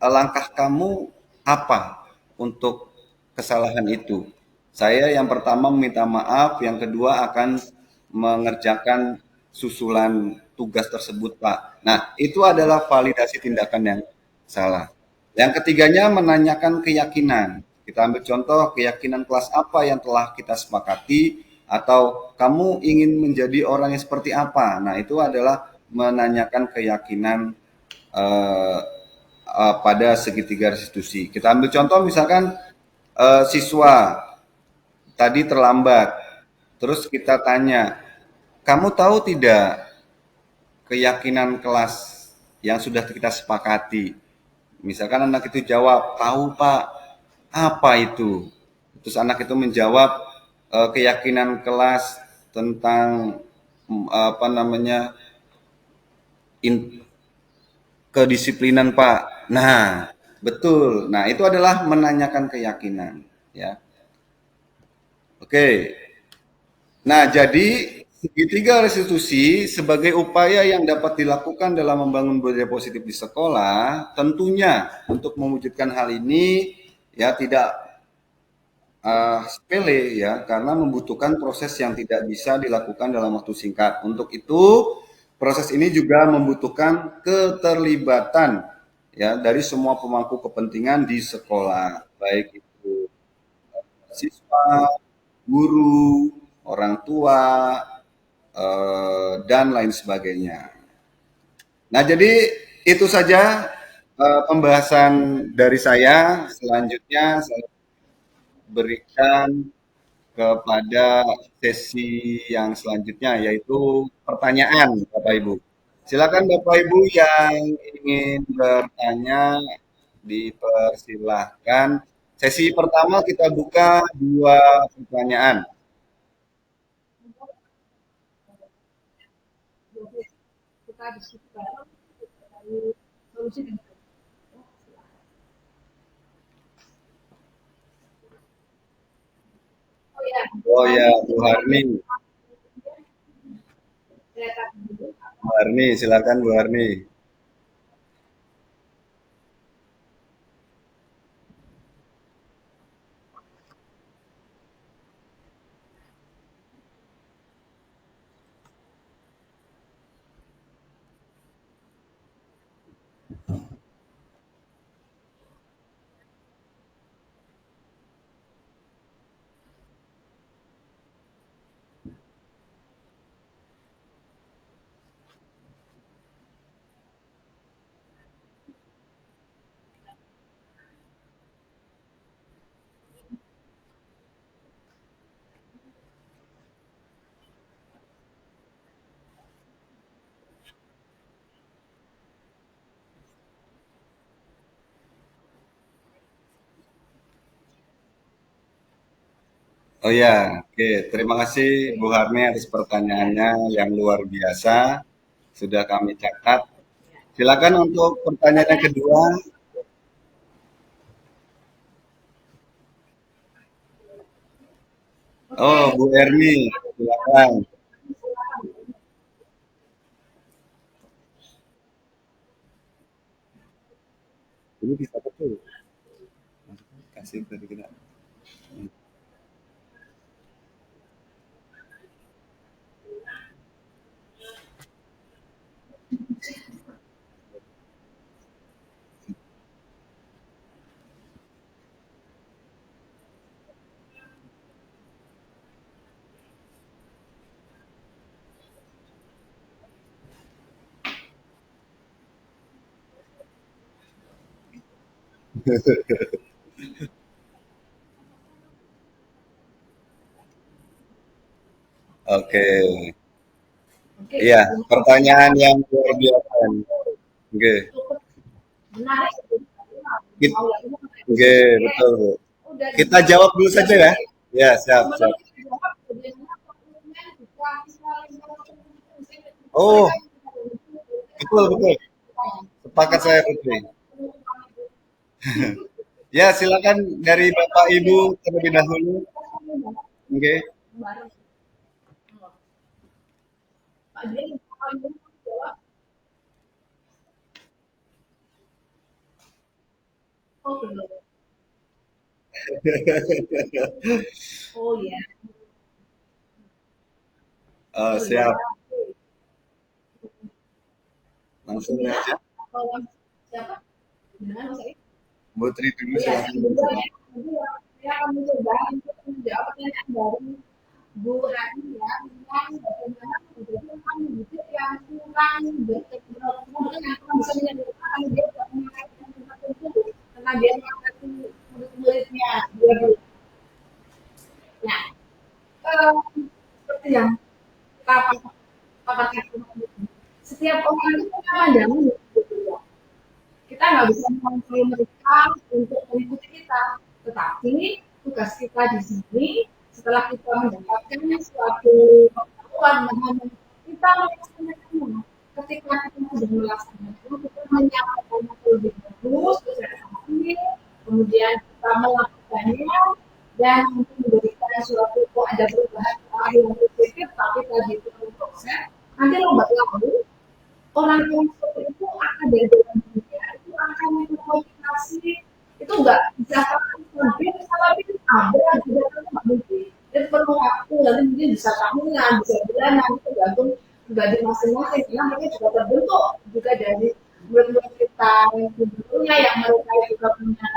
langkah kamu apa untuk kesalahan itu? Saya yang pertama meminta maaf, yang kedua akan mengerjakan susulan tugas tersebut, Pak. Nah, itu adalah validasi tindakan yang salah. Yang ketiganya menanyakan keyakinan. Kita ambil contoh keyakinan kelas apa yang telah kita sepakati atau kamu ingin menjadi orang yang seperti apa. Nah, itu adalah menanyakan keyakinan eh, pada segitiga restitusi. Kita ambil contoh misalkan siswa tadi terlambat, terus kita tanya, kamu tahu tidak keyakinan kelas yang sudah kita sepakati? Misalkan anak itu jawab, tahu Pak, apa itu? Terus anak itu menjawab keyakinan kelas tentang apa namanya in, kedisiplinan Pak. Nah, betul. Nah, itu adalah menanyakan keyakinan, ya. Oke. Nah, jadi segitiga restitusi sebagai upaya yang dapat dilakukan dalam membangun budaya positif di sekolah, tentunya untuk mewujudkan hal ini ya tidak sepele ya, karena membutuhkan proses yang tidak bisa dilakukan dalam waktu singkat. Untuk itu, proses ini juga membutuhkan keterlibatan ya dari semua pemangku kepentingan di sekolah, baik itu siswa, guru, orang tua, dan lain sebagainya. Nah, jadi itu saja pembahasan dari saya. Selanjutnya saya berikan kepada sesi yang selanjutnya yaitu pertanyaan Bapak Ibu. Silakan Bapak Ibu yang ingin bertanya dipersilahkan. Sesi pertama kita buka dua pertanyaan. Kita diskusi bareng, kita cari solusi dengan oh ya, Oh ya, Bu Harni. kereta dulu. Bu Harni, silakan Bu Harni. Oh ya, oke. Terima kasih Bu Harni atas pertanyaannya yang luar biasa. sudah kami catat. Silakan untuk pertanyaan yang kedua. Oh, Oke. Bu Erni, silakan. Ini bisa betul. Kasih tadi kita. Oke. Oke, Iya, terima kasih. pertanyaan yang luar biasa. Oke. Cukup menarik. Kit- Mau nggak mau Oke, diskusi. betul, Bu. Udah Kita dijawab. jawab dulu saja ya. Ya, siap, Sebelum siap. kita jawab, bagaimana dokumen bisa kita Oh, mereka betul, betul. Sepakat saya, Putri. Ya, silakan dari Bapak Ibu terlebih dahulu. Oke. Pak Dian, jawab. Oh, belum. Oh ya, oh ya. Siap. Langsung Kedua, aja. atau siapa? Dengan Mas Eri? Putri dulu Oh ya, silakan. yang kedua ya. Kedua, saya akan mencoba untuk menjawab pertanyaan dari Bu Hani ya, tentang bagaimana kemudian kan mendidik yang kurang berteknologi, yang kurang bisa menyederhanakan dia tidak menyampaikan tentang itu, karena dia mengangkat murid-muridnya dia dulu. Nah, eh, seperti yang paparkan setiap orang itu punya pandangan yang berbeda. Kita nggak bisa mengontrol mereka untuk mengikuti kita, tetapi tugas kita di sini setelah kita mendapatkan suatu pengetahuan mengenai kita melaksanakannya. Ketika kita sudah melaksanakannya, kita menyampaikannya terlebih dahulu secara adil, kemudian kita melakukannya dan untuk memberikan suatu kok ada perubahan yang positif, tapi tadi itu proses nanti lambat laun orang yang seperti itu akan dari dalam dunia itu akan mengkomunikasi itu nggak bisa mungkin tapi ada juga kan nggak mungkin itu perlu waktu nanti mungkin bisa tahunan bisa bulanan itu tergantung pribadi masing-masing karena mereka juga terbentuk juga dari murid-murid kita yang sebelumnya yang mereka juga punya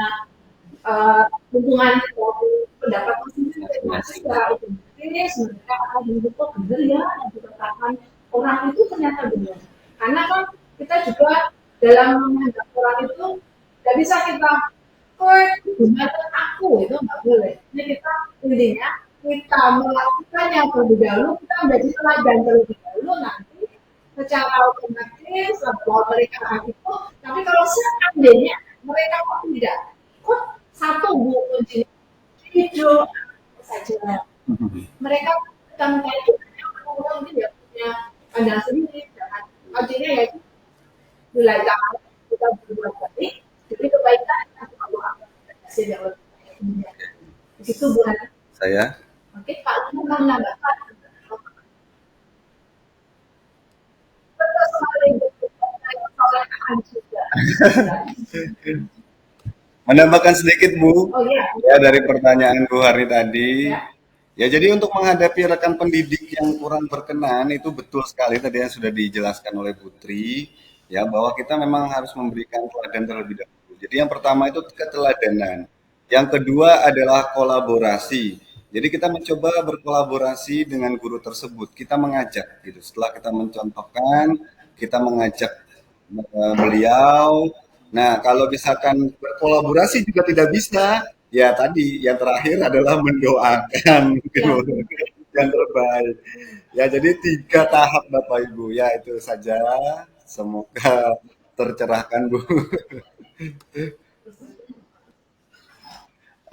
hubungan dari pendapat masing-masing secara otomatis mereka akan membentuk benar ya yang dikatakan orang itu ternyata benar karena kan kita juga dalam menghadap orang itu nggak bisa kita benar aku itu nggak boleh ini kita intinya kita melakukannya terlebih dahulu kita menjadi teladan terlebih dahulu nanti secara otomatis bahwa mereka akan itu tapi kalau seandainya mereka kok tidak kok satu bu kuncinya video saja mereka kan kayak orang mungkin ya punya pandangan sendiri jangan kuncinya ya belajar kita berbuat baik jadi kebaikan kita Allah akan hasil yang lebih baik begitu Bu Hana. Saya. Oke Pak Luna mau menambahkan betul sekali soal juga. Menambahkan sedikit, Bu. Oh iya. Ya, dari pertanyaan Bu Hari tadi. Ya. Ya, jadi untuk menghadapi rekan pendidik yang kurang berkenan itu betul sekali tadi yang sudah dijelaskan oleh Putri, ya bahwa kita memang harus memberikan teladan terlebih dahulu. Jadi yang pertama itu keteladanan. Yang kedua adalah kolaborasi. Jadi kita mencoba berkolaborasi dengan guru tersebut. Kita mengajak gitu. Setelah kita mencontohkan, kita mengajak beliau. Nah, kalau misalkan berkolaborasi juga tidak bisa, ya tadi yang terakhir adalah mendoakan gitu. Ya. Yang terbaik. Ya, jadi 3 tahap Bapak Ibu. Ya, itu saja. Semoga tercerahkan, Bu.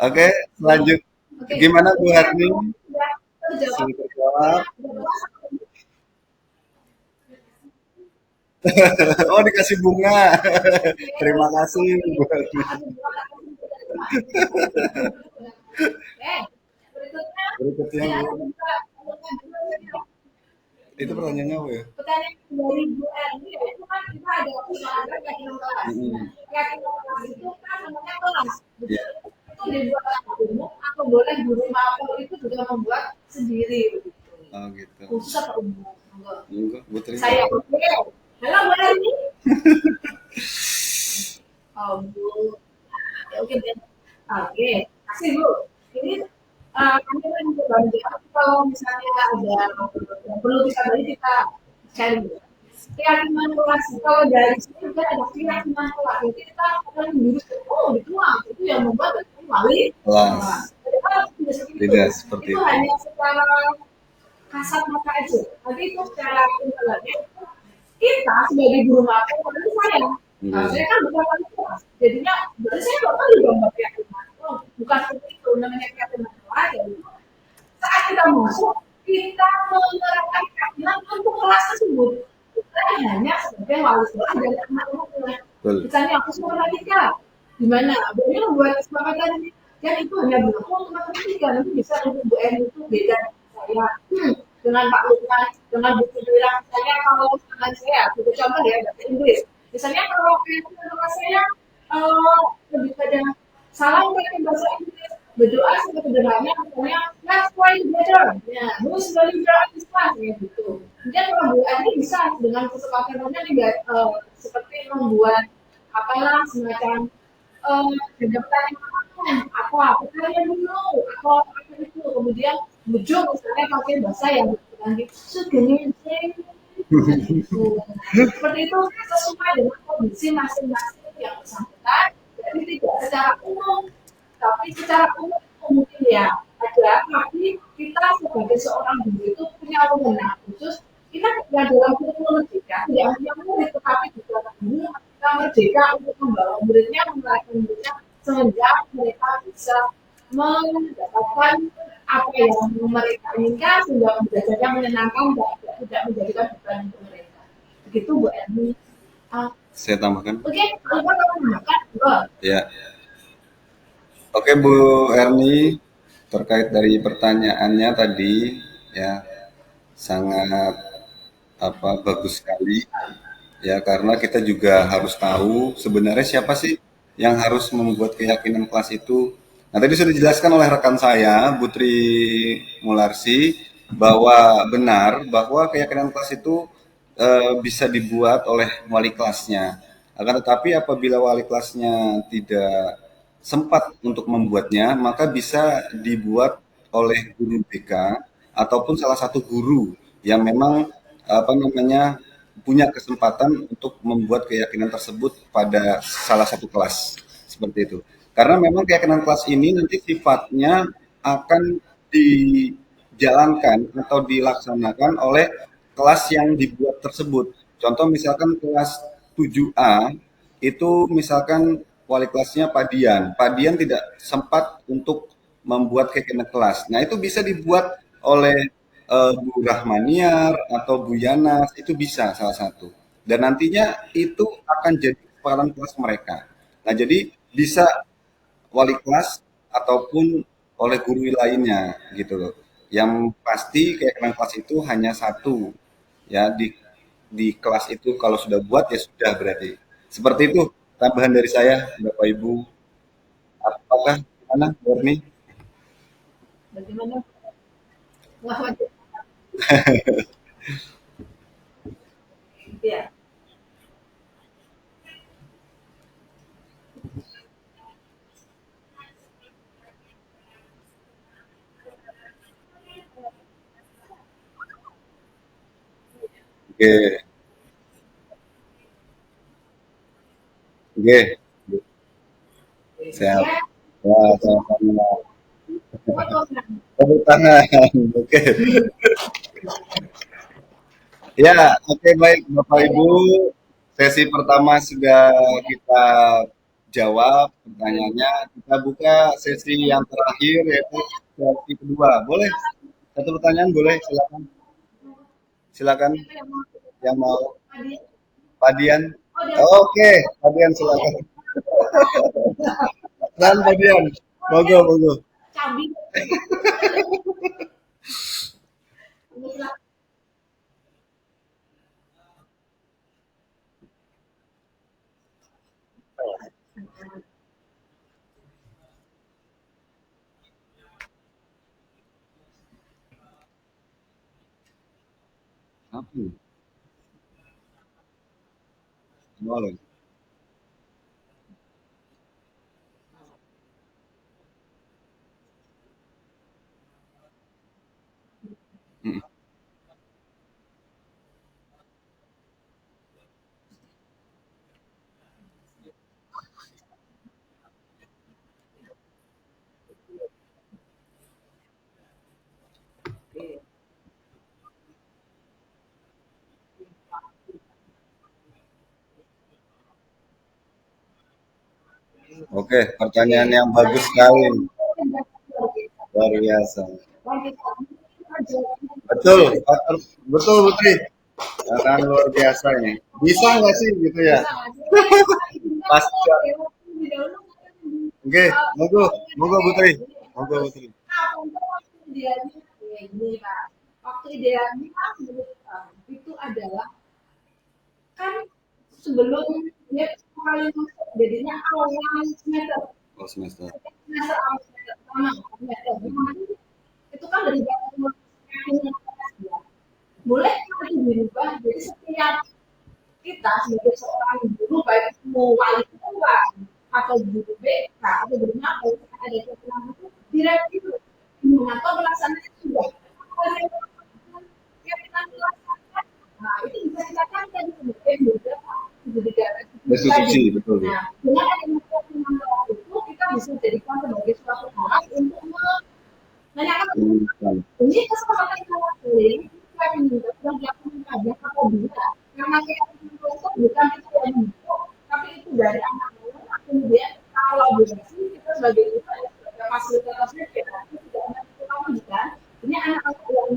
Oke, lanjut. Oke. Gimana Bu Harni? Sudah terjawab. Sudah terjawab? Oh, dikasih bunga. Terima Yes, kasih Bu Erni. aku buat aku terima. Eh, berikutnya Berikutnya saya Bu, akan buka pertanyaan. itu pertanyaannya apa ya? Pertanyaan dari Bu Erni ya, itu kan kita ada keyakinan kelas. Mm-mm. Keyakinan kelas itu kan namanya kelas. Ya, Itu dibuat secara umum atau boleh guru mapel itu juga membuat sendiri begitu. oh gitu. Khusus atau umum? Enggak, Bu terima. Saya oke. Halo Bu Erni. Oh, Bu. Ya, oke, deh. Oke, kasih Bu. Ini kami kan juga banyak kalau misalnya ada yang perlu bisa beli kita cari. Keyakinan kelas kalau dari sini juga ada keyakinan kelas. Jadi kita akan menjurus oh dituang itu yang membuat wali kelas. Kelas. Jadi kalau tidak seperti Tidak seperti itu itu. hanya secara kasat mata aja. Nanti itu secara intelektual kita sebagai guru mata itu saya. Nah, Iya. saya kan bukan wali kelas. Jadinya berarti saya bakal juga nggak keyakinan. Oh, bukan seperti itu namanya keyakinan kelas ya. Saat kita masuk, kita menerapkan keyakinan untuk kelas tersebut. Kita hanya sebagai wali kelas dan anak-anaknya. Betul. Misalnya aku sekolah matematika, di mana Beliau membuat kesepakatan dan itu hanya berlaku untuk matematika. Nanti bisa untuk Bu Eni itu beda saya. Dengan Pak Lukman, dengan Bu Fidira, misalnya kalau misalkan saya, kita contoh ya bahasa Inggris. Misalnya kalau saya lebih pada salam pakai bahasa Inggris, berdoa sederhana misalnya let's pray together ya who's the leader of this class ya gitu kemudian kalau Bu Adi bisa dengan kesepakatannya juga seperti membuat apalah semacam ada pertanyaan apa pertanyaan dulu apa itu kemudian bujuk misalnya pakai bahasa yang nanti segini gitu. Seperti itu sesuai dengan kondisi masing-masing yang bersangkutan jadi tidak secara umum tapi secara umum mungkin ya ada tapi kita sebagai seorang guru itu punya wewenang khusus kita tidak dalam kurikulum merdeka tidak hanya murid tetapi juga guru kita merdeka untuk membawa muridnya memerankan muridnya sehingga mereka bisa mendapatkan apa yang mereka inginkan sehingga belajarnya menyenangkan dan tidak menjadikan beban untuk mereka begitu Bu Erni. Saya tambahkan. Oke, kalau kamu menambahkan, Ya. Oke Bu Erni, terkait dari pertanyaannya tadi ya sangat apa bagus sekali ya karena kita juga harus tahu sebenarnya siapa sih yang harus membuat keyakinan kelas itu. Nah tadi sudah dijelaskan oleh rekan saya Putri Mularsi bahwa benar bahwa keyakinan kelas itu bisa dibuat oleh wali kelasnya. Akan tetapi apabila wali kelasnya tidak sempat untuk membuatnya, maka bisa dibuat oleh guru BK ataupun salah satu guru yang memang apa namanya punya kesempatan untuk membuat keyakinan tersebut pada salah satu kelas seperti itu. Karena memang keyakinan kelas ini nanti sifatnya akan dijalankan atau dilaksanakan oleh kelas yang dibuat tersebut. Contoh misalkan kelas 7A itu misalkan wali kelasnya Pak Dian. Pak Dian tidak sempat untuk membuat keyakinan kelas. Nah, itu bisa dibuat oleh Bu Rahmaniar atau Bu Yana, itu bisa salah satu. Dan nantinya itu akan jadi kesepakatan kelas mereka. Nah, jadi bisa wali kelas ataupun oleh guru lainnya gitu loh. Yang pasti keyakinan kelas itu hanya satu ya di kelas itu kalau sudah buat ya sudah berarti. Seperti itu tambahan dari saya Bapak Ibu. Apakah gimana Berni? bagaimana? Wah, wajib. Ya. Oke, oke. Siap. Ya, Ya, sama-sama. foto. Tepuk tangan. Oke. Ya, oke baik Bapak Ibu. Sesi pertama sudah kita jawab pertanyaannya. Kita buka sesi yang terakhir yaitu sesi kedua. Boleh? Satu pertanyaan boleh? Silakan. Silakan Siapa yang mau yang mau. hadir? Padian. Oh, dia Oke, Padian silakan. Dan Padian, monggo monggo. cabai. Apa nih? Boleh. Mm, Oke, pertanyaan yang bagus sekali. Luar biasa. Betul, betul Putri. Akan luar biasa ini. Bisa nggak sih gitu ya? Pas. Oke, monggo, monggo Putri. Monggo Putri. Waktu idealnya itu adalah kan sebelum dia kali masuk jadinya awal semester Oh, semester. semester awal semester pertama semester itu kan dari ya. Boleh itu dirubah jadi setiap kita sebagai seorang guru baik mau wali tua atau guru BK atau guru apa ada kekurangan itu direview atau pelaksanaan sudah yang kita laksanakan nah itu bisa kita kan sebagai beberapa Restitusi, tadi betul. nah dengan adanya itu kita bisa jadikan sebagai suatu alat untuk menanyakan Hmm. ini kesempatan kita lakuin kita menunjukkan pelajaran apabila karena kita untuk bukan itu yang bentuk tapi itu dari anak-anak kemudian kolaborasi kita sebagai kita sebagai fasilitatornya kita tidak melakukan ini anak-anak yang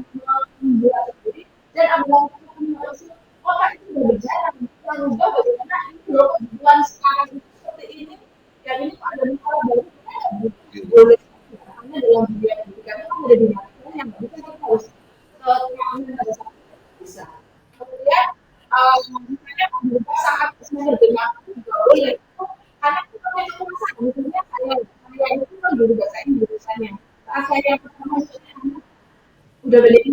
membuat sendiri dan apabila kita mengalami kota itu sudah berjalan kita rubah bagaimana ini loh kebutuhan sekarang itu seperti ini dan ini ada masalah baru kita boleh hanya dalam dunia pendidikan itu kan ada dinamika yang bisa kita harus keamanan pada saat bisa kemudian misalnya mereka sangat sebenarnya juga boleh karena kita punya kekuasaan misalnya saya itu kan guru bahasa Inggris misalnya saat saya yang pertama misalnya udah balik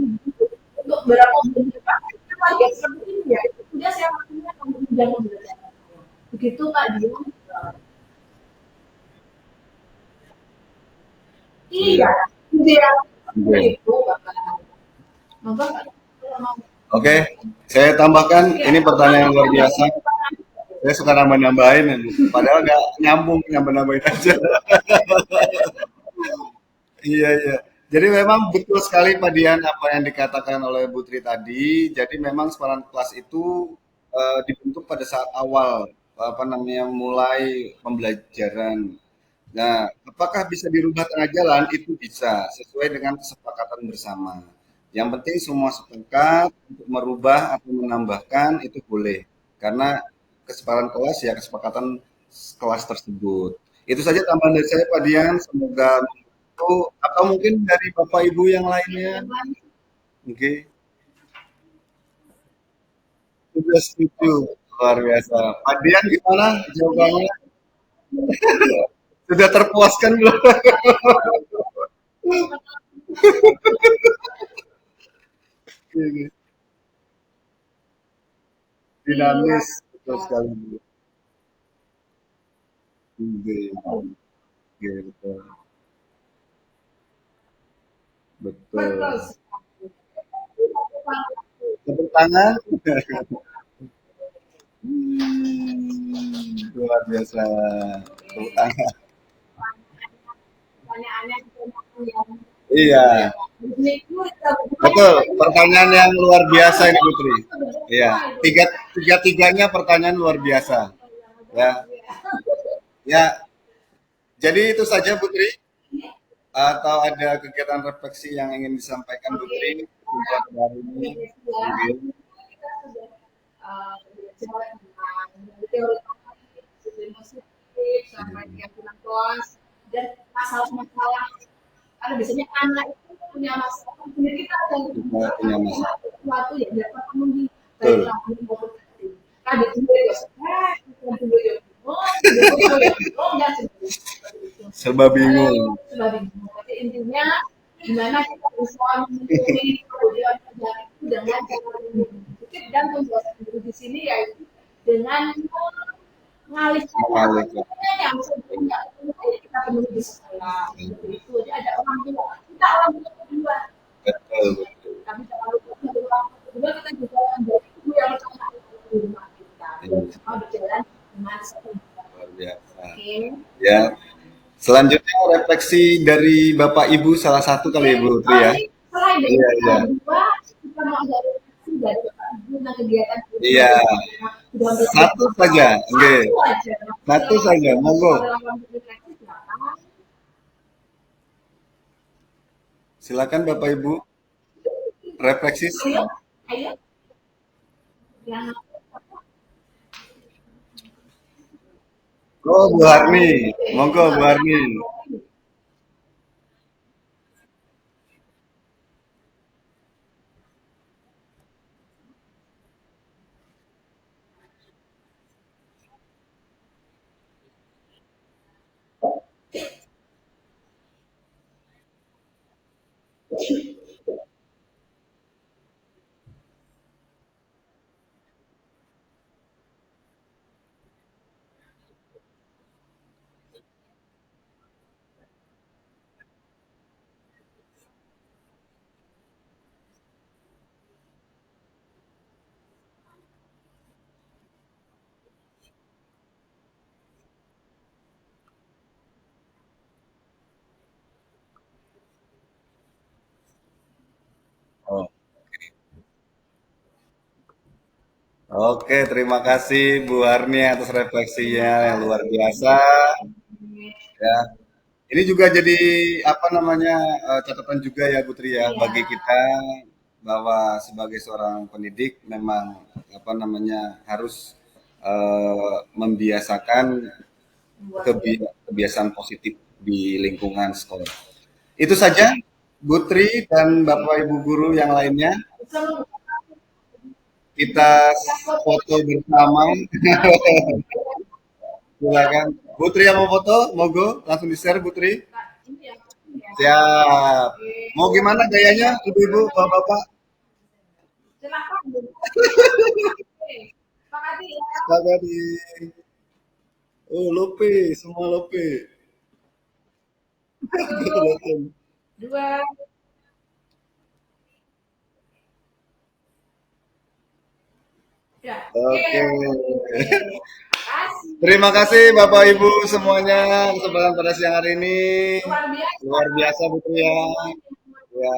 untuk berapa bulan ke depan kita target seperti ini ya itu sudah saya maksudnya kamu sudah belajar begitu Kak Dio Iya. iya iya Oke. itu Bapak Bapak Oke, saya tambahkan ini pertanyaan yang luar biasa. Saya suka nambah-nambahin, padahal nggak nyambung nambah-nambahin aja. Iya, iya. Jadi memang betul sekali Pak Dian apa yang dikatakan oleh Putri tadi. Jadi memang sekolah kelas itu dibentuk pada saat awal apa namanya mulai pembelajaran. Nah, apakah bisa dirubah tengah jalan? Itu bisa sesuai dengan kesepakatan bersama. Yang penting semua sepakat untuk merubah atau menambahkan itu boleh. Karena kesepakatan kelas ya kesepakatan kelas tersebut. Itu saja tambahan dari saya Pak Dian. Semoga membantu atau mungkin dari Bapak Ibu yang lainnya. Oke, sudah setuju. Luar biasa. Pak Dian gimana jawabannya? Sudah terpuaskan belum? Dinamis, betul sekali. Oke, oke, betul. Betul. Tepuk tangan. Luar biasa. Tepuk tangan. Iya, betul. Pertanyaan yang luar biasa ini Putri. Iya, tiga-tiganya pertanyaan luar biasa. Ya, ya. Jadi itu saja Putri. Atau ada kegiatan refleksi yang ingin disampaikan Putri buat hari ini? Mungkin. jalan dari teori analis, studi musik, sampai dia pulang kelas, dan masalah-masalah karena biasanya anak itu punya masalah sendiri kita yang kita punya masalah. sesuatu yang dapat memenuhi baik Betul. lahir maupun batin. Kan sendiri ya stres, bukan sendiri ya bingung, ya bingung, dan seperti itu. Serba bingung. Serba bingung. Tapi intinya gimana kita bisa memenuhi kebutuhan kerjaan itu dengan cara yang positif dan menjelaskan diri di sini yaitu dengan mengalihkan Mengalihkan. yang sebenarnya kita penuhi di sekolah seperti itu. Jadi ada orang tua, kita orang tua kedua. Betul, betul. Tapi jangan lupa sebagai orang tua kedua kita juga menjadi ibu yang mencontoh di rumah kita. Dan Iya, semua berjalan dengan sempurna. luar biasa. Oke. Ya. Selanjutnya refleksi dari Bapak Ibu salah satu kali Ibu Tri ya. Selain dari Iya, iya. dua, kita mau ada refleksi dari Bapak Ibu tentang kegiatan Iya. Satu saja, oke. Satu saja, monggo. Silakan Bapak Ibu refleksi. Ayo, ayo. Yang Oh, Bu Harni. Monggo Bu Harni. Oh. Oke, terima kasih Bu Harni atas refleksinya yang luar biasa. Ya, ini juga jadi apa namanya catatan juga ya Putri ya bagi kita bahwa sebagai seorang pendidik memang apa namanya harus membiasakan kebiasaan positif di lingkungan sekolah. Itu saja Putri dan Bapak Ibu guru yang lainnya. Kita foto bersama. Silakan. Putri yang mau foto, monggo langsung di-share Putri. Siap. Mau gimana gayanya, ibu-ibu, bapak-bapak? silakan. Silakan di. Oh, Lope, semua Lope. Dua. Ya. Oke. Terima kasih Bapak Ibu semuanya kesempatan pada siang hari ini. Luar biasa Putri ya. Ya.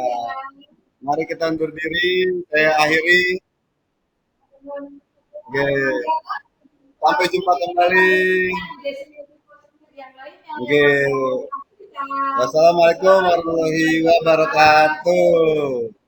Mari kita undur diri. Saya akhiri. Oke. Sampai jumpa kembali. Oke. Wassalamualaikum warahmatullahi wabarakatuh.